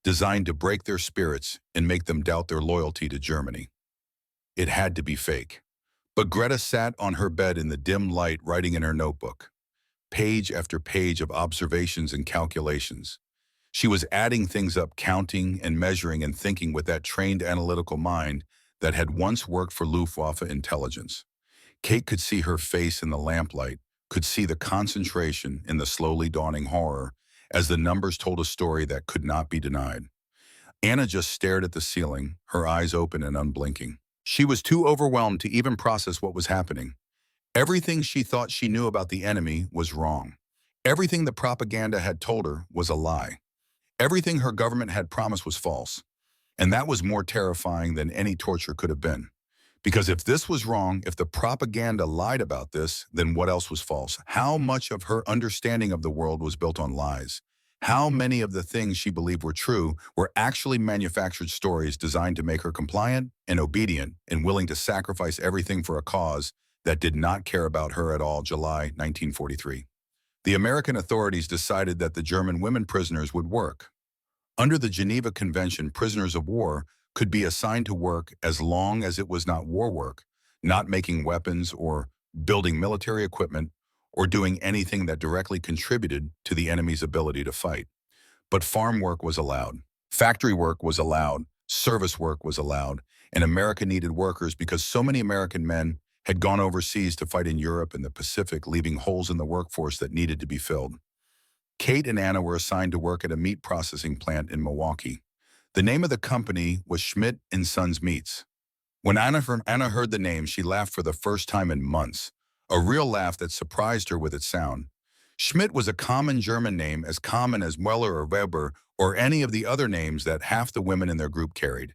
designed to break their spirits and make them doubt their loyalty to Germany. It had to be fake. But Greta sat on her bed in the dim light writing in her notebook, page after page of observations and calculations. She was adding things up, counting and measuring and thinking with that trained analytical mind that had once worked for Luftwaffe intelligence. Kate could see her face in the lamplight, could see the concentration in the slowly dawning horror as the numbers told a story that could not be denied. Anna just stared at the ceiling, her eyes open and unblinking. She was too overwhelmed to even process what was happening. Everything she thought she knew about the enemy was wrong. Everything the propaganda had told her was a lie. Everything her government had promised was false. And that was more terrifying than any torture could have been. Because if this was wrong, if the propaganda lied about this, then what else was false? How much of her understanding of the world was built on lies? How many of the things she believed were true were actually manufactured stories designed to make her compliant and obedient and willing to sacrifice everything for a cause that did not care about her at all? July 1943. The American authorities decided that the German women prisoners would work. Under the Geneva Convention, prisoners of war could be assigned to work as long as it was not war work, not making weapons or building military equipment or doing anything that directly contributed to the enemy's ability to fight. But farm work was allowed, factory work was allowed, service work was allowed, and America needed workers because so many American men had gone overseas to fight in Europe and the Pacific, leaving holes in the workforce that needed to be filled. Kate and Anna were assigned to work at a meat processing plant in Milwaukee. The name of the company was Schmidt and Sons Meats. When Anna heard the name, she laughed for the first time in months, a real laugh that surprised her with its sound. Schmidt was a common German name, as common as Mueller or Weber or any of the other names that half the women in their group carried.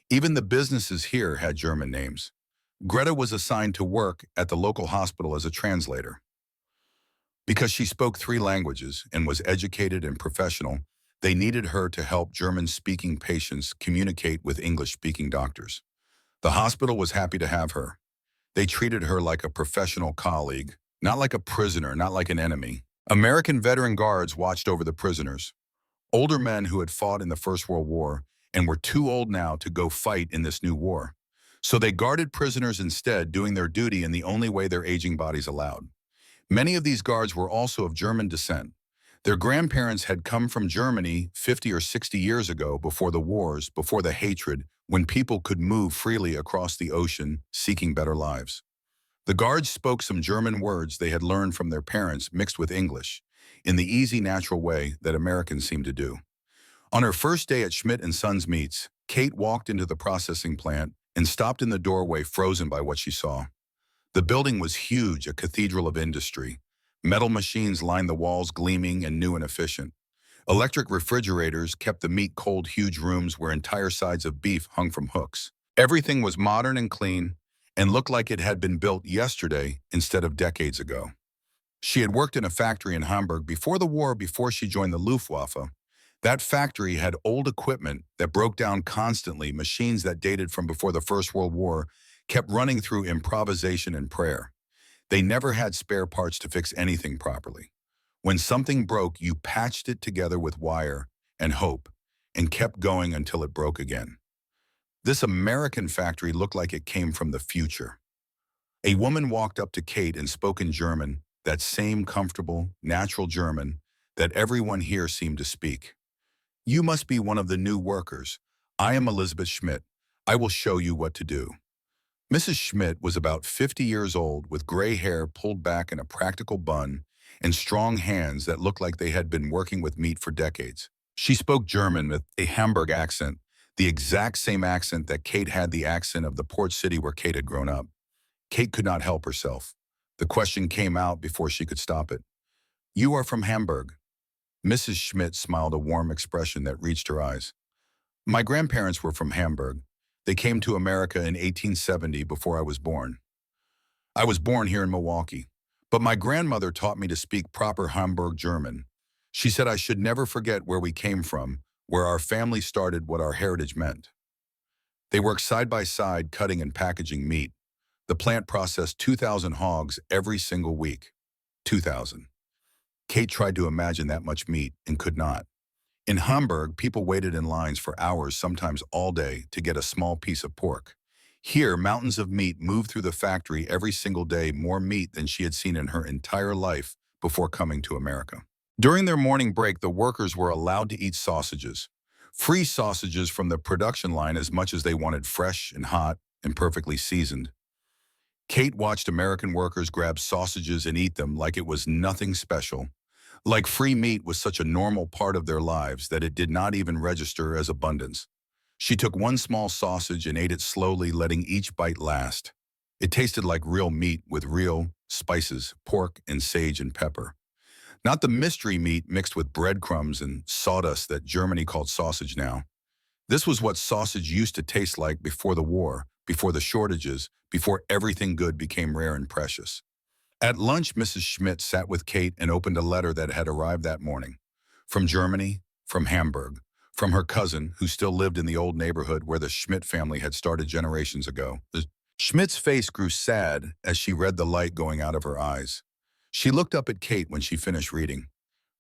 Even the businesses here had German names. Greta was assigned to work at the local hospital as a translator. Because she spoke 3 languages and was educated and professional, they needed her to help German-speaking patients communicate with English-speaking doctors. The hospital was happy to have her. They treated her like a professional colleague, not like a prisoner, not like an enemy. American veteran guards watched over the prisoners, older men who had fought in the First World War and were too old now to go fight in this new war. So they guarded prisoners instead, doing their duty in the only way their aging bodies allowed. Many of these guards were also of German descent. Their grandparents had come from Germany 50 or 60 years ago, before the wars, before the hatred, when people could move freely across the ocean seeking better lives. The guards spoke some German words they had learned from their parents mixed with English, in the easy, natural way that Americans seem to do. On her first day at Schmidt and Sons Meats, Kate walked into the processing plant and stopped in the doorway, frozen by what she saw. The building was huge, a cathedral of industry. Metal machines lined the walls, gleaming and new and efficient. Electric refrigerators kept the meat cold, huge rooms where entire sides of beef hung from hooks. Everything was modern and clean and looked like it had been built yesterday instead of decades ago. She had worked in a factory in Hamburg before the war, before she joined the Luftwaffe. That factory had old equipment that broke down constantly, machines that dated from before the First World War, kept running through improvisation and prayer. They never had spare parts to fix anything properly. When something broke, you patched it together with wire and hope and kept going until it broke again. This American factory looked like it came from the future. A woman walked up to Kate and spoke in German, that same comfortable, natural German that everyone here seemed to speak. "You must be one of the new workers. I am Elizabeth Schmidt. I will show you what to do." Mrs. Schmidt was about 50 years old, with gray hair pulled back in a practical bun and strong hands that looked like they had been working with meat for decades. She spoke German with a Hamburg accent, the exact same accent that Kate had, the accent of the port city where Kate had grown up. Kate could not help herself. The question came out before she could stop it. "You are from Hamburg." Mrs. Schmidt smiled, a warm expression that reached her eyes. "My grandparents were from Hamburg. They came to America in 1870, before I was born. I was born here in Milwaukee, but my grandmother taught me to speak proper Hamburg German. She said I should never forget where we came from, where our family started, what our heritage meant." They worked side by side, cutting and packaging meat. The plant processed 2,000 hogs every single week. 2,000. Kate tried to imagine that much meat and could not. In Hamburg, people waited in lines for hours, sometimes all day, to get a small piece of pork. Here, mountains of meat moved through the factory every single day, more meat than she had seen in her entire life before coming to America. During their morning break, the workers were allowed to eat sausages. Free sausages from the production line as much as they wanted, fresh and hot and perfectly seasoned. Kate watched American workers grab sausages and eat them like it was nothing special. Like free meat was such a normal part of their lives that it did not even register as abundance. She took one small sausage and ate it slowly, letting each bite last. It tasted like real meat with real spices, pork and sage and pepper. Not the mystery meat mixed with breadcrumbs and sawdust that Germany called sausage now. This was what sausage used to taste like before the war, before the shortages, before everything good became rare and precious. At lunch, Mrs. Schmidt sat with Kate and opened a letter that had arrived that morning. From Germany, from Hamburg, from her cousin, who still lived in the old neighborhood where the Schmidt family had started generations ago. The Schmidt's face grew sad as she read the light going out of her eyes. She looked up at Kate when she finished reading.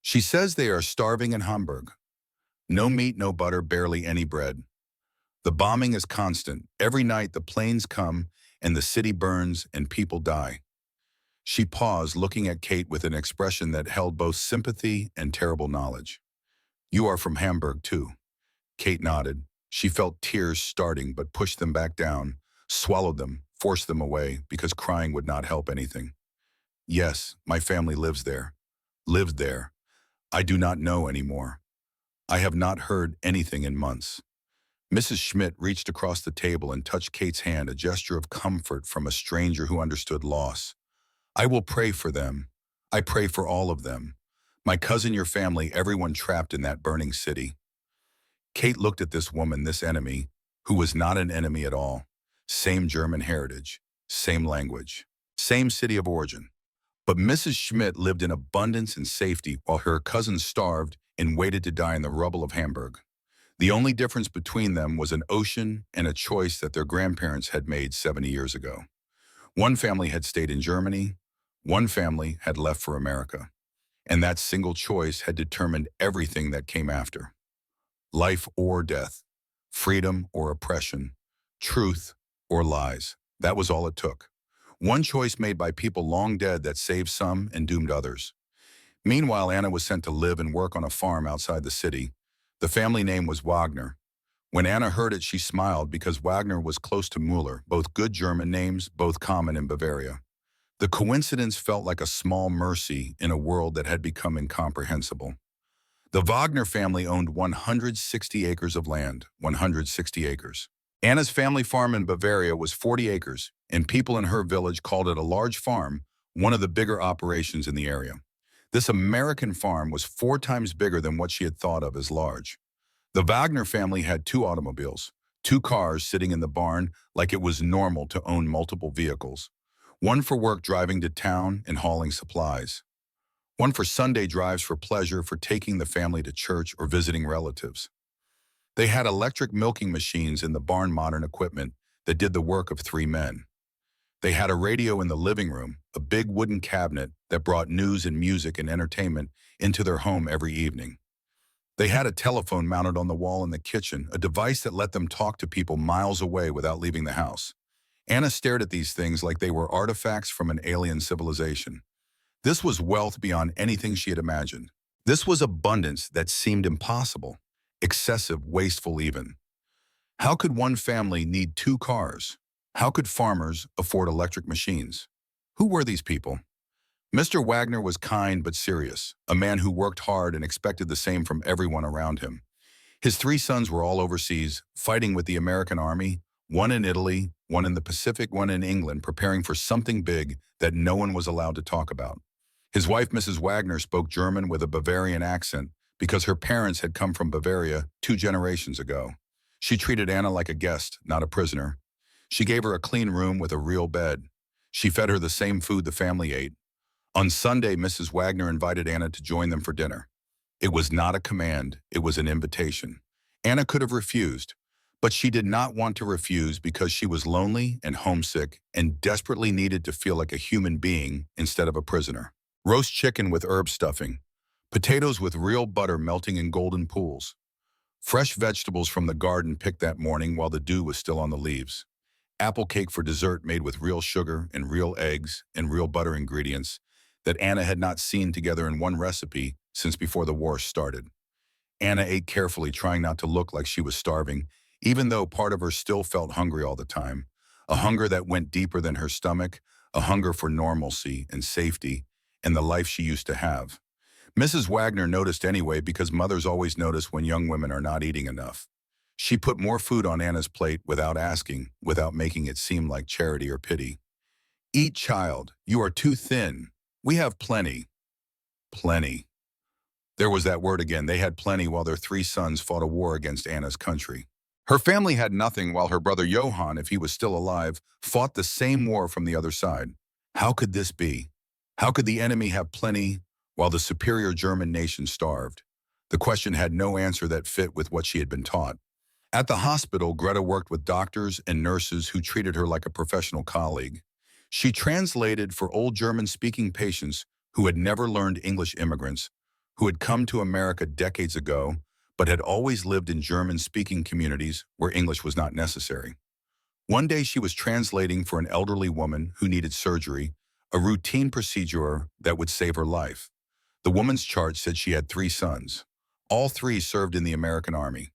She says they are starving in Hamburg. No meat, no butter, barely any bread. The bombing is constant. Every night the planes come and the city burns and people die. She paused, looking at Kate with an expression that held both sympathy and terrible knowledge. You are from Hamburg, too. Kate nodded. She felt tears starting, but pushed them back down, swallowed them, forced them away, because crying would not help anything. Yes, my family lives there. Lived there. I do not know anymore. I have not heard anything in months. Mrs. Schmidt reached across the table and touched Kate's hand, a gesture of comfort from a stranger who understood loss. I will pray for them. I pray for all of them. My cousin, your family, everyone trapped in that burning city. Kate looked at this woman, this enemy, who was not an enemy at all. Same German heritage, same language, same city of origin. But Mrs. Schmidt lived in abundance and safety while her cousins starved and waited to die in the rubble of Hamburg. The only difference between them was an ocean and a choice that their grandparents had made 70 years ago. One family had stayed in Germany, one family had left for America, and that single choice had determined everything that came after. Life or death, freedom or oppression, truth or lies. That was all it took. One choice made by people long dead that saved some and doomed others. Meanwhile, Anna was sent to live and work on a farm outside the city. The family name was Wagner. When Anna heard it, she smiled because Wagner was close to Müller, both good German names, both common in Bavaria. The coincidence felt like a small mercy in a world that had become incomprehensible. The Wagner family owned 160 acres of land, 160 acres. Anna's family farm in Bavaria was 40 acres, and people in her village called it a large farm, one of the bigger operations in the area. This American farm was 4 times bigger than what she had thought of as large. The Wagner family had 2 automobiles, 2 cars sitting in the barn like it was normal to own multiple vehicles. One for work, driving to town and hauling supplies. One for Sunday drives for pleasure, for taking the family to church or visiting relatives. They had electric milking machines in the barn, modern equipment that did the work of 3 men. They had a radio in the living room, a big wooden cabinet that brought news and music and entertainment into their home every evening. They had a telephone mounted on the wall in the kitchen, a device that let them talk to people miles away without leaving the house. Anna stared at these things like they were artifacts from an alien civilization. This was wealth beyond anything she had imagined. This was abundance that seemed impossible, excessive, wasteful even. How could one family need 2 cars? How could farmers afford electric machines? Who were these people? Mr. Wagner was kind but serious, a man who worked hard and expected the same from everyone around him. His 3 sons were all overseas, fighting with the American army, one in Italy, one in the Pacific, one in England, preparing for something big that no one was allowed to talk about. His wife, Mrs. Wagner, spoke German with a Bavarian accent because her parents had come from Bavaria 2 generations ago. She treated Anna like a guest, not a prisoner. She gave her a clean room with a real bed. She fed her the same food the family ate. On Sunday, Mrs. Wagner invited Anna to join them for dinner. It was not a command, it was an invitation. Anna could have refused, but she did not want to refuse because she was lonely and homesick and desperately needed to feel like a human being instead of a prisoner. roast chicken with herb stuffing, potatoes with real butter melting in golden pools, fresh vegetables from the garden picked that morning while the dew was still on the leaves, apple cake for dessert made with real sugar and real eggs and real butter ingredients that Anna had not seen together in one recipe since before the war started. Anna ate carefully, trying not to look like she was starving, even though part of her still felt hungry all the time, a hunger that went deeper than her stomach, a hunger for normalcy and safety and the life she used to have. Mrs. Wagner noticed anyway because mothers always notice when young women are not eating enough. She put more food on Anna's plate without asking, without making it seem like charity or pity. Eat, child. You are too thin. We have plenty. Plenty. There was that word again. They had plenty while their three sons fought a war against Anna's country. Her family had nothing while her brother Johann, if he was still alive, fought the same war from the other side. How could this be? How could the enemy have plenty while the superior German nation starved? The question had no answer that fit with what she had been taught. At the hospital, Greta worked with doctors and nurses who treated her like a professional colleague. She translated for old German-speaking patients who had never learned English, immigrants who had come to America decades ago but had always lived in German-speaking communities where English was not necessary. One day she was translating for an elderly woman who needed surgery, a routine procedure that would save her life. The woman's chart said she had three sons. All three served in the American Army.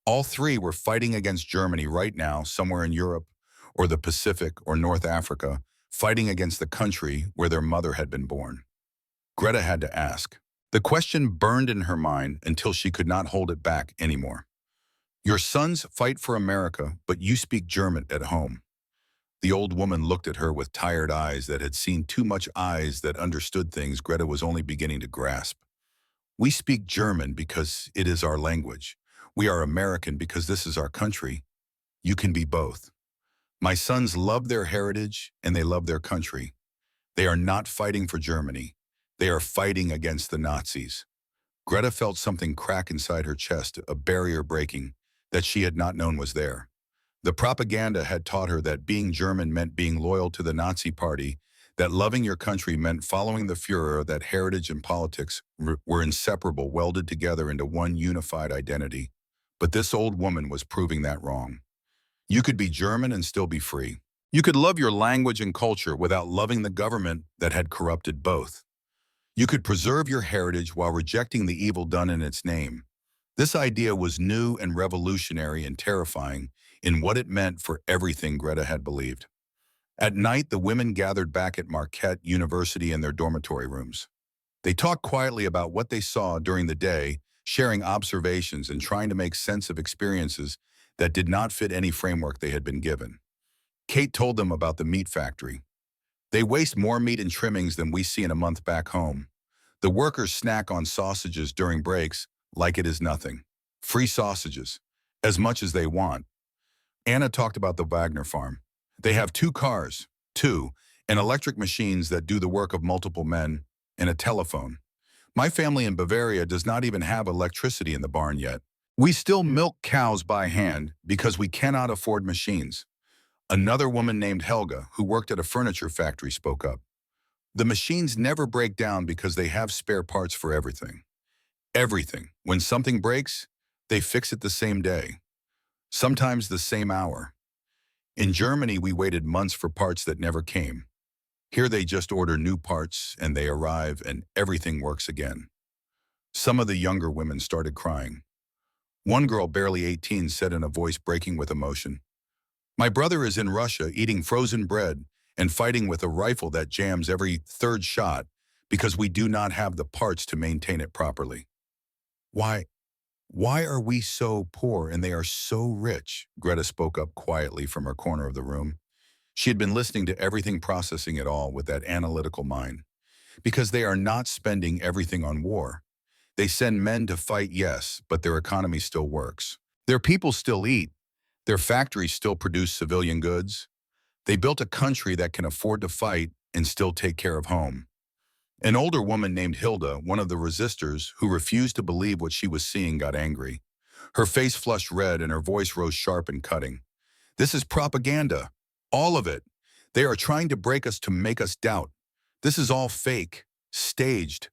All three were fighting against Germany right now, somewhere in Europe or the Pacific or North Africa, fighting against the country where their mother had been born. Greta had to ask. The question burned in her mind until she could not hold it back anymore. Your sons fight for America, but you speak German at home. The old woman looked at her with tired eyes that had seen too much eyes that understood things Greta was only beginning to grasp. We speak German because it is our language. We are American because this is our country. You can be both. My sons love their heritage and they love their country. They are not fighting for Germany. They are fighting against the Nazis. Greta felt something crack inside her chest, a barrier breaking that she had not known was there. The propaganda had taught her that being German meant being loyal to the Nazi party, that loving your country meant following the Führer, that heritage and politics were inseparable, welded together into one unified identity. But this old woman was proving that wrong. You could be German and still be free. You could love your language and culture without loving the government that had corrupted both. You could preserve your heritage while rejecting the evil done in its name. This idea was new and revolutionary and terrifying in what it meant for everything Greta had believed. At night, the women gathered back at Marquette University in their dormitory rooms. They talked quietly about what they saw during the day, sharing observations and trying to make sense of experiences that did not fit any framework they had been given. Kate told them about the meat factory. They waste more meat and trimmings than we see in a month back home. The workers snack on sausages during breaks like it is nothing. Free sausages, as much as they want. Anna talked about the Wagner farm. They have two cars, and electric machines that do the work of multiple men, and a telephone. My family in Bavaria does not even have electricity in the barn yet. We still milk cows by hand because we cannot afford machines. Another woman named Helga, who worked at a furniture factory, spoke up. The machines never break down because they have spare parts for everything. Everything. When something breaks, they fix it the same day, sometimes the same hour. In Germany, we waited months for parts that never came. Here they just order new parts and they arrive and everything works again. Some of the younger women started crying. One girl, barely 18, said in a voice breaking with emotion, "My brother is in Russia eating frozen bread and fighting with a rifle that jams every third shot because we do not have the parts to maintain it properly." Why are we so poor and they are so rich? Greta spoke up quietly from her corner of the room. She had been listening to everything, processing it all with that analytical mind. Because they are not spending everything on war. They send men to fight, yes, but their economy still works. Their people still eat. Their factories still produce civilian goods. They built a country that can afford to fight and still take care of home. An older woman named Hilda, one of the resistors who refused to believe what she was seeing, got angry. Her face flushed red and her voice rose sharp and cutting. "This is propaganda. All of it. They are trying to break us to make us doubt. This is all fake." staged,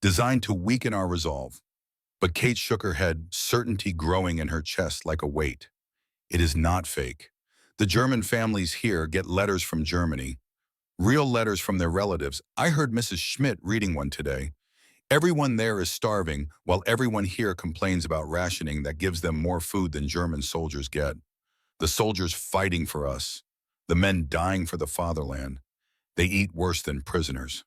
designed to weaken our resolve. But Kate shook her head, certainty growing in her chest like a weight. It is not fake. The German families here get letters from Germany, real letters from their relatives. I heard Mrs. Schmidt reading one today. Everyone there is starving, while everyone here complains about rationing that gives them more food than German soldiers get. The soldiers fighting for us. The men dying for the fatherland. They eat worse than prisoners.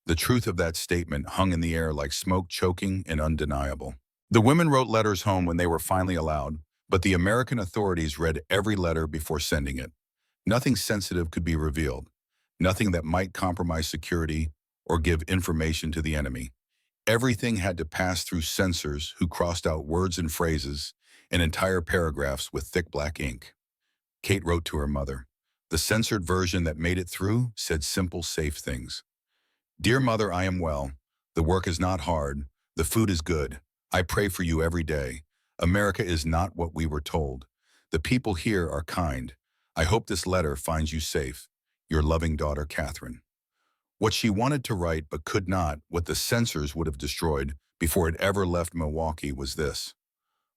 The truth of that statement hung in the air like smoke, choking and undeniable. The women wrote letters home when they were finally allowed, but the American authorities read every letter before sending it. Nothing sensitive could be revealed, nothing that might compromise security or give information to the enemy. Everything had to pass through censors who crossed out words and phrases and entire paragraphs with thick black ink. Kate wrote to her mother. The censored version that made it through said simple, safe things. Dear Mother, I am well. The work is not hard. The food is good. I pray for you every day. America is not what we were told. The people here are kind. I hope this letter finds you safe. Your loving daughter, Catherine. What she wanted to write but could not, what the censors would have destroyed before it ever left Milwaukee, was this.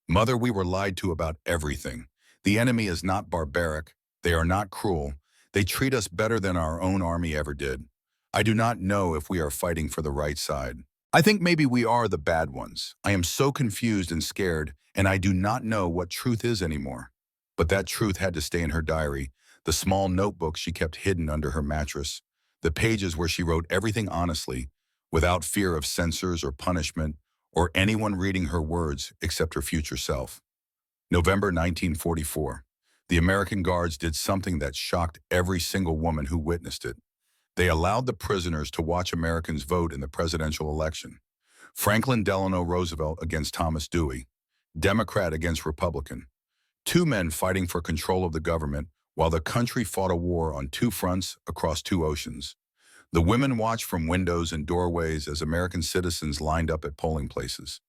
Mother, we were lied to about everything. The enemy is not barbaric. They are not cruel. They treat us better than our own army ever did. I do not know if we are fighting for the right side. I think maybe we are the bad ones. I am so confused and scared, and I do not know what truth is anymore. But that truth had to stay in her diary, the small notebook she kept hidden under her mattress, the pages where she wrote everything honestly, without fear of censors or punishment, or anyone reading her words except her future self. November 1944. The American Guards did something that shocked every single woman who witnessed it. They allowed the prisoners to watch Americans vote in the presidential election. Franklin Delano Roosevelt against Thomas Dewey, Democrat against Republican. Two men fighting for control of the government while the country fought a war on two fronts across two oceans. The women watched from windows and doorways as American citizens lined up at polling places.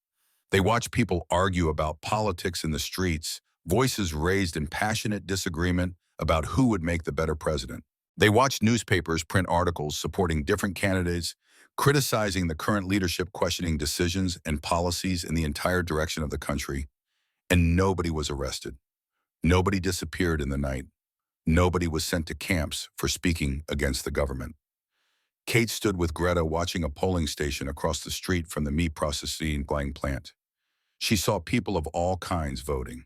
They watched people argue about politics in the streets, voices raised in passionate disagreement about who would make the better president. They watched newspapers print articles supporting different candidates, criticizing the current leadership, questioning decisions and policies in the entire direction of the country, and nobody was arrested. Nobody disappeared in the night. Nobody was sent to camps for speaking against the government. Kate stood with Greta watching a polling station across the street from the meat processing plant. She saw people of all kinds voting,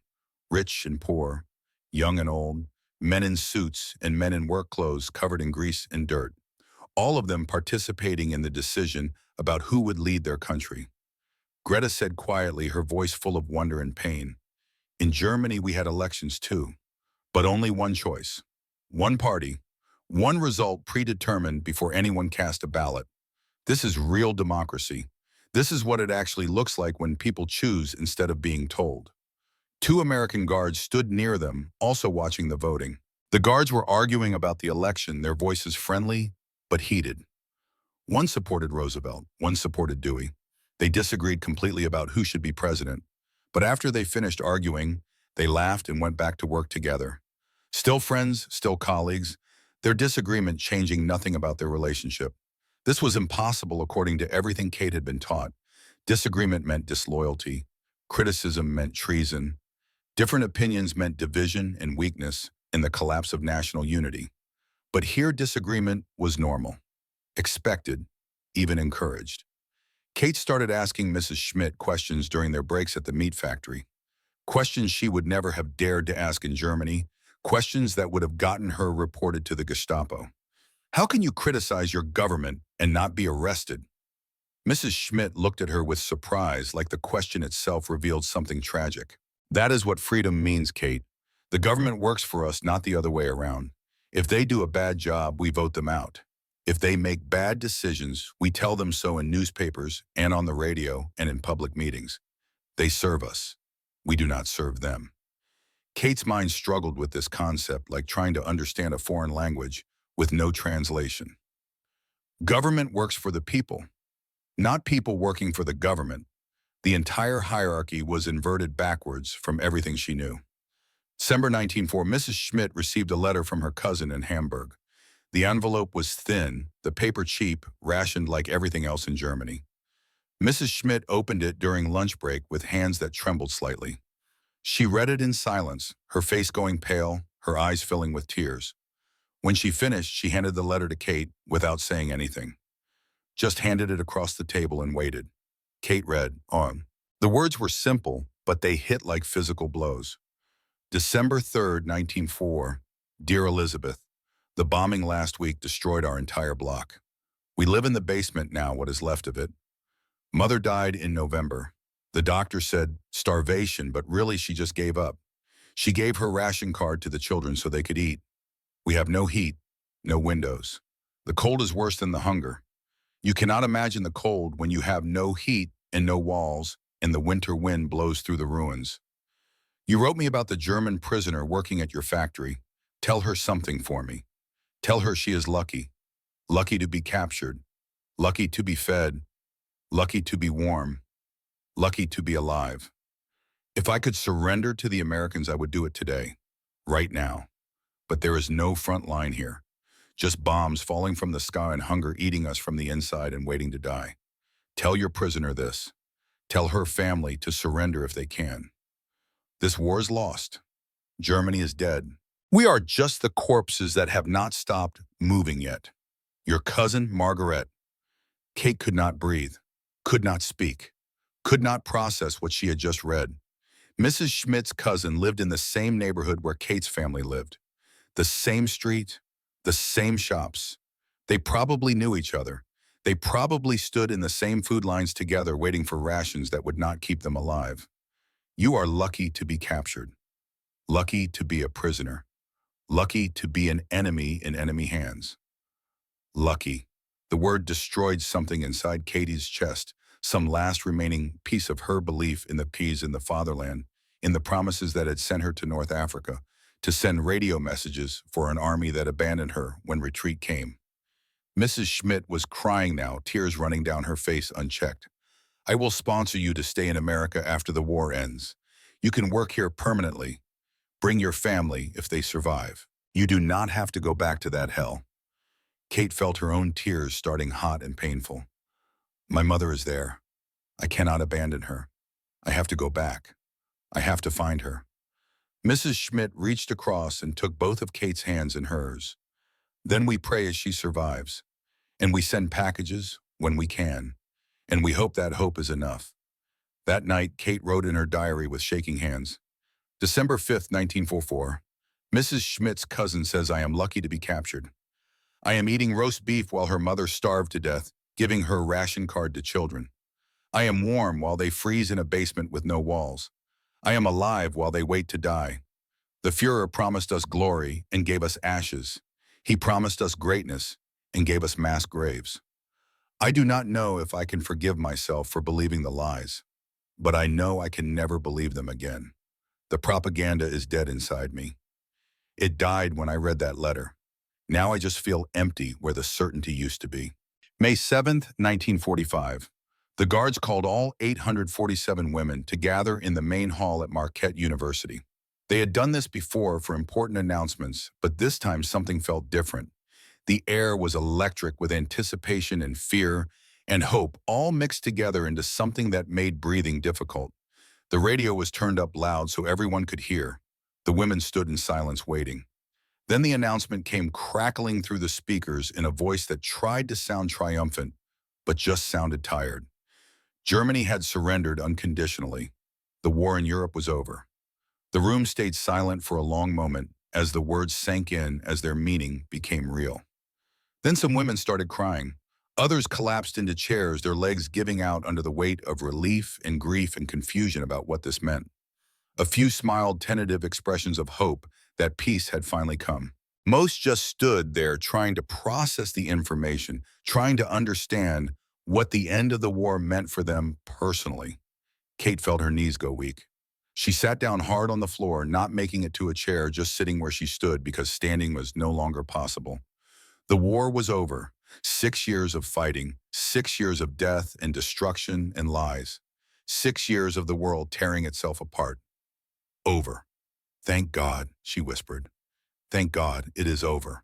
rich and poor, young and old, men in suits and men in work clothes covered in grease and dirt, all of them participating in the decision about who would lead their country. Greta said quietly, her voice full of wonder and pain, in Germany we had elections too, but only one choice, one party, one result predetermined before anyone cast a ballot. This is real democracy. This is what it actually looks like when people choose instead of being told. Two American guards stood near them, also watching the voting. The guards were arguing about the election, their voices friendly but heated. One supported Roosevelt, one supported Dewey. They disagreed completely about who should be president. But after they finished arguing, they laughed and went back to work together. Still friends, still colleagues, their disagreement changing nothing about their relationship. This was impossible according to everything Kate had been taught. Disagreement meant disloyalty. Criticism meant treason. Different opinions meant division and weakness and the collapse of national unity. But here disagreement was normal, expected, even encouraged. Kate started asking Mrs. Schmidt questions during their breaks at the meat factory. Questions she would never have dared to ask in Germany, questions that would have gotten her reported to the Gestapo. How can you criticize your government and not be arrested? Mrs. Schmidt looked at her with surprise, like the question itself revealed something tragic. That is what freedom means, Kate. The government works for us, not the other way around. If they do a bad job, we vote them out. If they make bad decisions, we tell them so in newspapers and on the radio and in public meetings. They serve us. We do not serve them. Kate's mind struggled with this concept like trying to understand a foreign language with no translation. Government works for the people, not people working for the government. The entire hierarchy was inverted backwards from everything she knew. December 1904, Mrs. Schmidt received a letter from her cousin in Hamburg. The envelope was thin, the paper cheap, rationed like everything else in Germany. Mrs. Schmidt opened it during lunch break with hands that trembled slightly. She read it in silence, her face going pale, her eyes filling with tears. When she finished, she handed the letter to Kate without saying anything. Just handed it across the table and waited. Kate read on. The words were simple, but they hit like physical blows. December 3rd, 1904. Dear Elizabeth, the bombing last week destroyed our entire block. We live in the basement now, what is left of it. Mother died in November. The doctor said starvation, but really she just gave up. She gave her ration card to the children so they could eat. We have no heat, no windows. The cold is worse than the hunger. You cannot imagine the cold when you have no heat and no walls, and the winter wind blows through the ruins. You wrote me about the German prisoner working at your factory. Tell her something for me. Tell her she is lucky. Lucky to be captured. Lucky to be fed. Lucky to be warm. Lucky to be alive. If I could surrender to the Americans, I would do it today. Right now. But there is no front line here. Just bombs falling from the sky and hunger eating us from the inside and waiting to die. Tell your prisoner this. Tell her family to surrender if they can. This war is lost. Germany is dead. We are just the corpses that have not stopped moving yet. Your cousin, Margaret. Kate could not breathe, could not speak, could not process what she had just read. Mrs. Schmidt's cousin lived in the same neighborhood where Kate's family lived. The same street, the same shops. They probably knew each other. They probably stood in the same food lines together waiting for rations that would not keep them alive. You are lucky to be captured. Lucky to be a prisoner. Lucky to be an enemy in enemy hands. Lucky. The word destroyed something inside Katie's chest, some last remaining piece of her belief in the peace in the fatherland, in the promises that had sent her to North Africa, to send radio messages for an army that abandoned her when retreat came. Mrs. Schmidt was crying now, tears running down her face unchecked. I will sponsor you to stay in America after the war ends. You can work here permanently. Bring your family if they survive. You do not have to go back to that hell. Kate felt her own tears starting hot and painful. My mother is there. I cannot abandon her. I have to go back. I have to find her. Mrs. Schmidt reached across and took both of Kate's hands in hers. Then we pray as she survives, and we send packages when we can, and we hope that hope is enough. That night, Kate wrote in her diary with shaking hands, December 5th, 1944, Mrs. Schmidt's cousin says I am lucky to be captured. I am eating roast beef while her mother starved to death, giving her ration card to children. I am warm while they freeze in a basement with no walls. I am alive while they wait to die. The Führer promised us glory and gave us ashes. He promised us greatness and gave us mass graves. I do not know if I can forgive myself for believing the lies, but I know I can never believe them again. The propaganda is dead inside me. It died when I read that letter. Now I just feel empty where the certainty used to be. May 7th, 1945. The guards called all 847 women to gather in the main hall at Marquette University. They had done this before for important announcements, but this time something felt different. The air was electric with anticipation and fear and hope, all mixed together into something that made breathing difficult. The radio was turned up loud so everyone could hear. The women stood in silence waiting. Then the announcement came crackling through the speakers in a voice that tried to sound triumphant, but just sounded tired. Germany had surrendered unconditionally. The war in Europe was over. The room stayed silent for a long moment as the words sank in as their meaning became real. Then some women started crying. Others collapsed into chairs, their legs giving out under the weight of relief and grief and confusion about what this meant. A few smiled tentative expressions of hope that peace had finally come. Most just stood there trying to process the information, trying to understand what the end of the war meant for them personally. Kate felt her knees go weak. She sat down hard on the floor, not making it to a chair, just sitting where she stood because standing was no longer possible. The war was over. 6 years of fighting, 6 years of death and destruction and lies. 6 years of the world tearing itself apart. Over. Thank God, she whispered. Thank God it is over.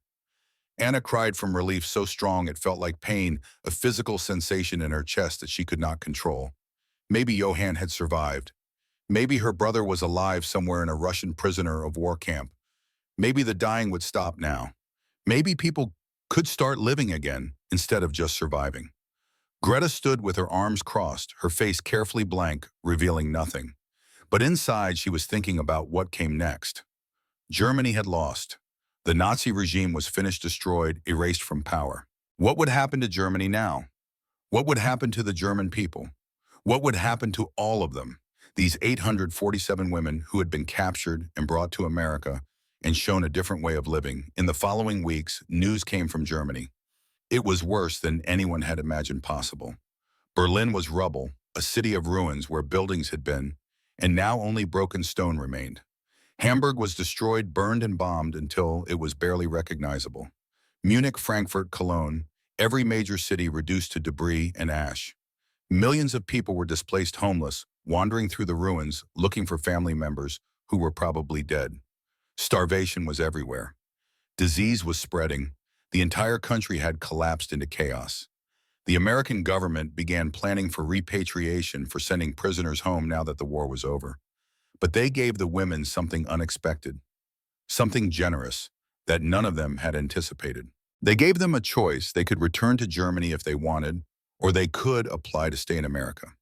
Anna cried from relief so strong it felt like pain, a physical sensation in her chest that she could not control. Maybe Johann had survived. Maybe her brother was alive somewhere in a Russian prisoner of war camp. Maybe the dying would stop now. Maybe people could start living again instead of just surviving. Greta stood with her arms crossed, her face carefully blank, revealing nothing. But inside, she was thinking about what came next. Germany had lost. The Nazi regime was finished, destroyed, erased from power. What would happen to Germany now? What would happen to the German people? What would happen to all of them? These 847 women who had been captured and brought to America and shown a different way of living. In the following weeks, news came from Germany. It was worse than anyone had imagined possible. Berlin was rubble, a city of ruins where buildings had been, and now only broken stone remained. Hamburg was destroyed, burned, and bombed until it was barely recognizable. Munich, Frankfurt, Cologne, every major city reduced to debris and ash. Millions of people were displaced, homeless, wandering through the ruins, looking for family members who were probably dead. Starvation was everywhere. Disease was spreading. The entire country had collapsed into chaos. The American government began planning for repatriation, for sending prisoners home now that the war was over. But they gave the women something unexpected, something generous that none of them had anticipated. They gave them a choice. They could return to Germany if they wanted, or they could apply to stay in America.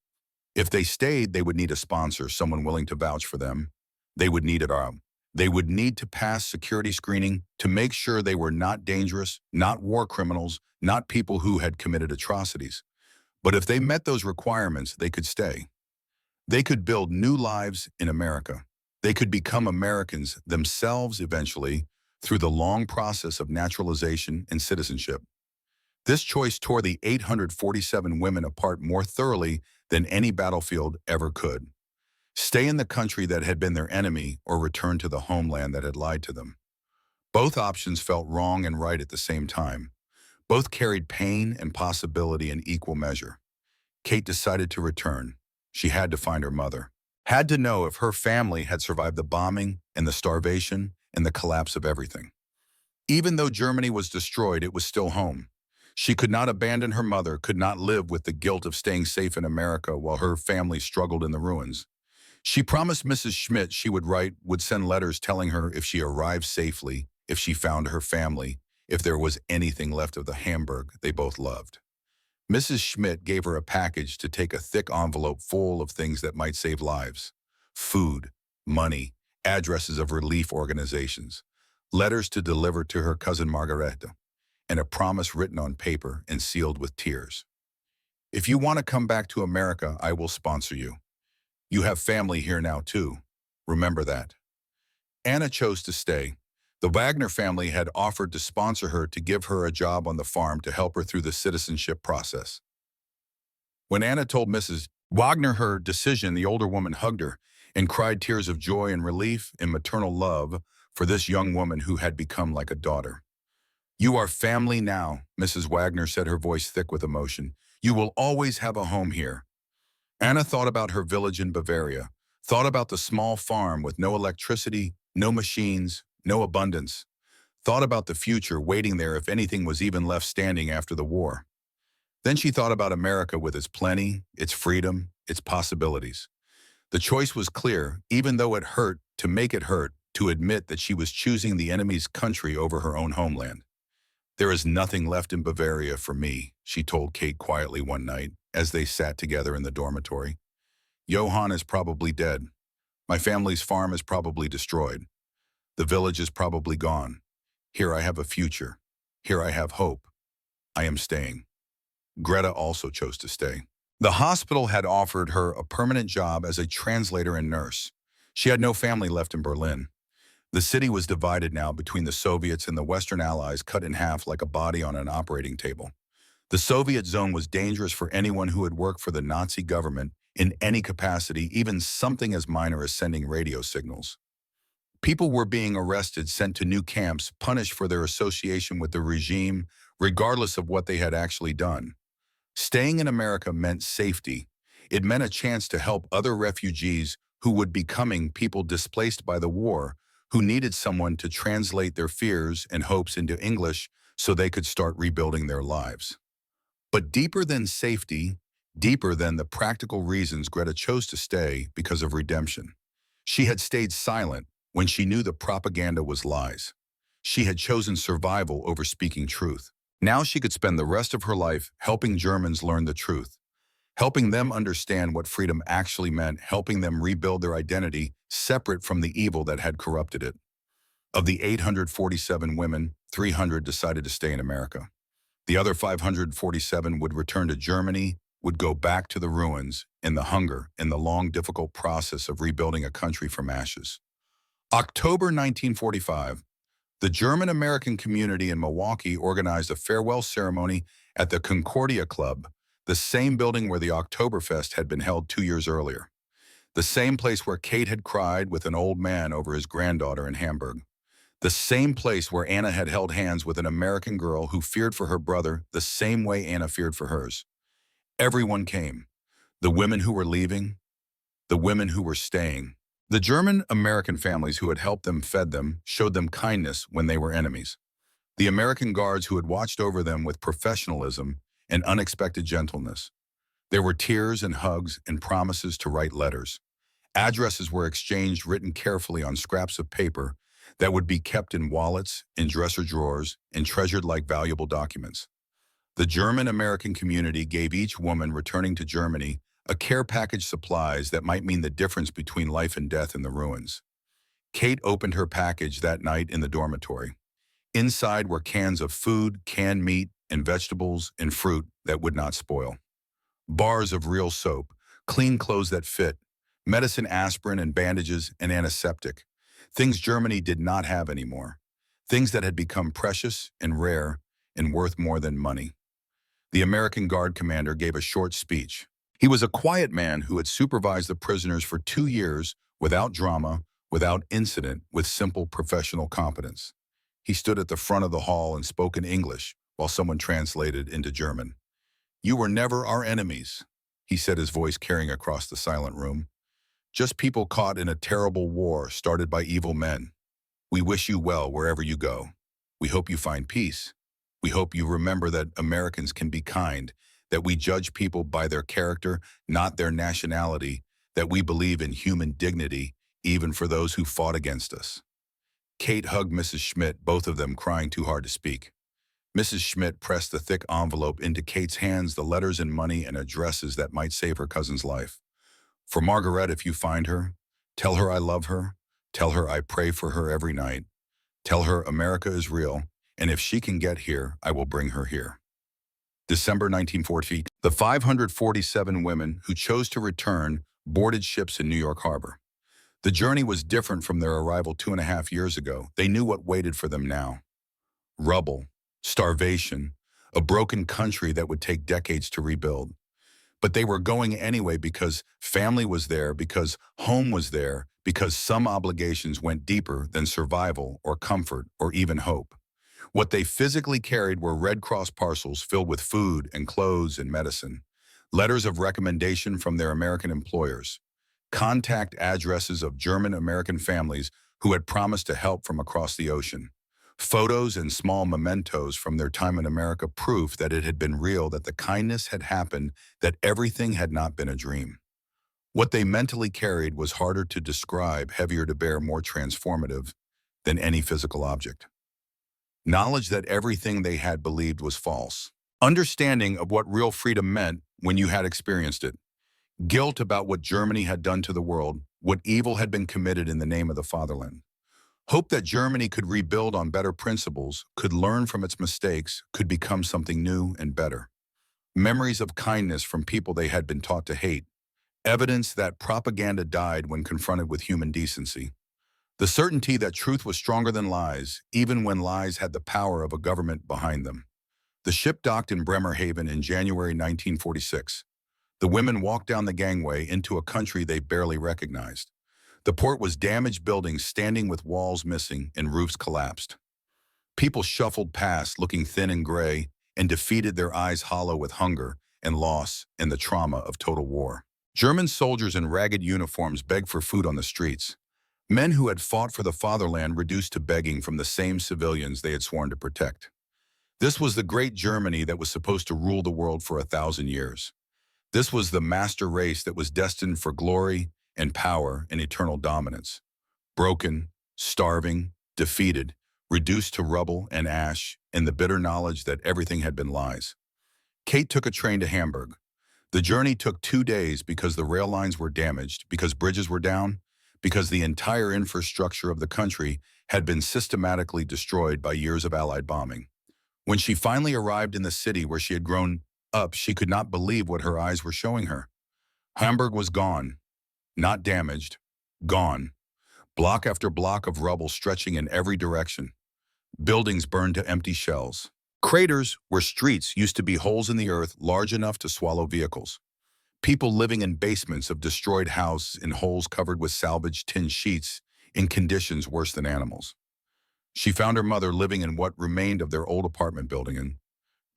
If they stayed, they would need a sponsor, someone willing to vouch for them. They would need it all. They would need to pass security screening to make sure they were not dangerous, not war criminals, not people who had committed atrocities. But if they met those requirements, they could stay. They could build new lives in America. They could become Americans themselves eventually through the long process of naturalization and citizenship. This choice tore the 847 women apart more thoroughly than any battlefield ever could. Stay in the country that had been their enemy or return to the homeland that had lied to them. Both options felt wrong and right at the same time. Both carried pain and possibility in equal measure. Kate decided to return. She had to find her mother. Had to know if her family had survived the bombing and the starvation and the collapse of everything. Even though Germany was destroyed, it was still home. She could not abandon her mother, could not live with the guilt of staying safe in America while her family struggled in the ruins. She promised Mrs. Schmidt she would send letters telling her if she arrived safely, if she found her family, if there was anything left of the Hamburg they both loved. Mrs. Schmidt gave her a package to take, a thick envelope full of things that might save lives. Food, money, addresses of relief organizations, letters to deliver to her cousin Margareta, and a promise written on paper and sealed with tears. If you want to come back to America, I will sponsor you. You have family here now too. Remember that. Anna chose to stay. The Wagner family had offered to sponsor her, to give her a job on the farm to help her through the citizenship process. When Anna told Mrs. Wagner her decision, the older woman hugged her and cried tears of joy and relief and maternal love for this young woman who had become like a daughter. You are family now, Mrs. Wagner said, her voice thick with emotion. You will always have a home here. Anna thought about her village in Bavaria, thought about the small farm with no electricity, no machines, no abundance, thought about the future waiting there if anything was even left standing after the war. Then she thought about America with its plenty, its freedom, its possibilities. The choice was clear, even though it hurt to make it hurt, to admit that she was choosing the enemy's country over her own homeland. There is nothing left in Bavaria for me, she told Kate quietly one night as they sat together in the dormitory. Johann is probably dead. My family's farm is probably destroyed. The village is probably gone. Here I have a future. Here I have hope. I am staying. Greta also chose to stay. The hospital had offered her a permanent job as a translator and nurse. She had no family left in Berlin. The city was divided now between the Soviets and the Western Allies, cut in half like a body on an operating table. The Soviet zone was dangerous for anyone who had worked for the Nazi government in any capacity, even something as minor as sending radio signals. People were being arrested, sent to new camps, punished for their association with the regime, regardless of what they had actually done. Staying in America meant safety. It meant a chance to help other refugees who would be coming, people displaced by the war, who needed someone to translate their fears and hopes into English so they could start rebuilding their lives. But deeper than safety, deeper than the practical reasons Greta chose to stay because of redemption. She had stayed silent when she knew the propaganda was lies. She had chosen survival over speaking truth. Now she could spend the rest of her life helping Germans learn the truth, helping them understand what freedom actually meant, helping them rebuild their identity separate from the evil that had corrupted it. Of the 847 women, 300 decided to stay in America. The other 547 would return to Germany, would go back to the ruins, in the hunger, in the long, difficult process of rebuilding a country from ashes. October 1945, the German-American community in Milwaukee organized a farewell ceremony at the Concordia Club, the same building where the Oktoberfest had been held 2 years earlier. The same place where Kate had cried with an old man over his granddaughter in Hamburg. The same place where Anna had held hands with an American girl who feared for her brother the same way Anna feared for hers. Everyone came. The women who were leaving, the women who were staying. The German-American families who had helped them, fed them, showed them kindness when they were enemies. The American guards who had watched over them with professionalism and unexpected gentleness. There were tears and hugs and promises to write letters. Addresses were exchanged, written carefully on scraps of paper that would be kept in wallets, in dresser drawers, and treasured like valuable documents. The German-American community gave each woman returning to Germany a care package supplies that might mean the difference between life and death in the ruins. Kate opened her package that night in the dormitory. Inside were cans of food, canned meat, and vegetables and fruit that would not spoil. Bars of real soap, clean clothes that fit, medicine, aspirin and bandages and antiseptic. Things Germany did not have anymore. Things that had become precious and rare and worth more than money. The American Guard commander gave a short speech. He was a quiet man who had supervised the prisoners for 2 years without drama, without incident, with simple professional competence. He stood at the front of the hall and spoke in English while someone translated into German. "You were never our enemies," he said, his voice carrying across the silent room. "Just people caught in a terrible war started by evil men. We wish you well wherever you go. We hope you find peace. We hope you remember that Americans can be kind, that we judge people by their character, not their nationality, that we believe in human dignity, even for those who fought against us." Kate hugged Mrs. Schmidt, both of them crying too hard to speak. Mrs. Schmidt pressed the thick envelope into Kate's hands, the letters and money and addresses that might save her cousin's life. "For Margaret, if you find her, tell her I love her. Tell her I pray for her every night. Tell her America is real, and if she can get here, I will bring her here." December 1940, the 547 women who chose to return boarded ships in New York Harbor. The journey was different from their arrival 2.5 years ago. They knew what waited for them now. Rubble, starvation, a broken country that would take decades to rebuild. But they were going anyway because family was there, because home was there, because some obligations went deeper than survival or comfort or even hope. What they physically carried were Red Cross parcels filled with food and clothes and medicine, letters of recommendation from their American employers, contact addresses of German-American families who had promised to help from across the ocean, photos and small mementos from their time in America, proof that it had been real, that the kindness had happened, that everything had not been a dream. What they mentally carried was harder to describe, heavier to bear, more transformative than any physical object. Knowledge that everything they had believed was false. Understanding of what real freedom meant when you had experienced it. Guilt about what Germany had done to the world, what evil had been committed in the name of the fatherland. Hope that Germany could rebuild on better principles, could learn from its mistakes, could become something new and better. Memories of kindness from people they had been taught to hate. Evidence that propaganda died when confronted with human decency. The certainty that truth was stronger than lies, even when lies had the power of a government behind them. The ship docked in Bremerhaven in January 1946. The women walked down the gangway into a country they barely recognized. The port was damaged buildings standing with walls missing and roofs collapsed. People shuffled past, looking thin and gray, and defeated, their eyes hollow with hunger and loss and the trauma of total war. German soldiers in ragged uniforms begged for food on the streets. Men who had fought for the fatherland reduced to begging from the same civilians they had sworn to protect. This was the great Germany that was supposed to rule the world for 1,000 years. This was the master race that was destined for glory and power and eternal dominance. Broken, starving, defeated, reduced to rubble and ash, and the bitter knowledge that everything had been lies. Kate took a train to Hamburg. The journey took 2 days because the rail lines were damaged, because bridges were down, because the entire infrastructure of the country had been systematically destroyed by years of Allied bombing. When she finally arrived in the city where she had grown up, she could not believe what her eyes were showing her. Hamburg was gone, not damaged, gone. Block after block of rubble stretching in every direction. Buildings burned to empty shells. Craters where streets used to be holes in the earth large enough to swallow vehicles. People living in basements of destroyed houses in holes covered with salvaged tin sheets in conditions worse than animals. She found her mother living in what remained of their old apartment building and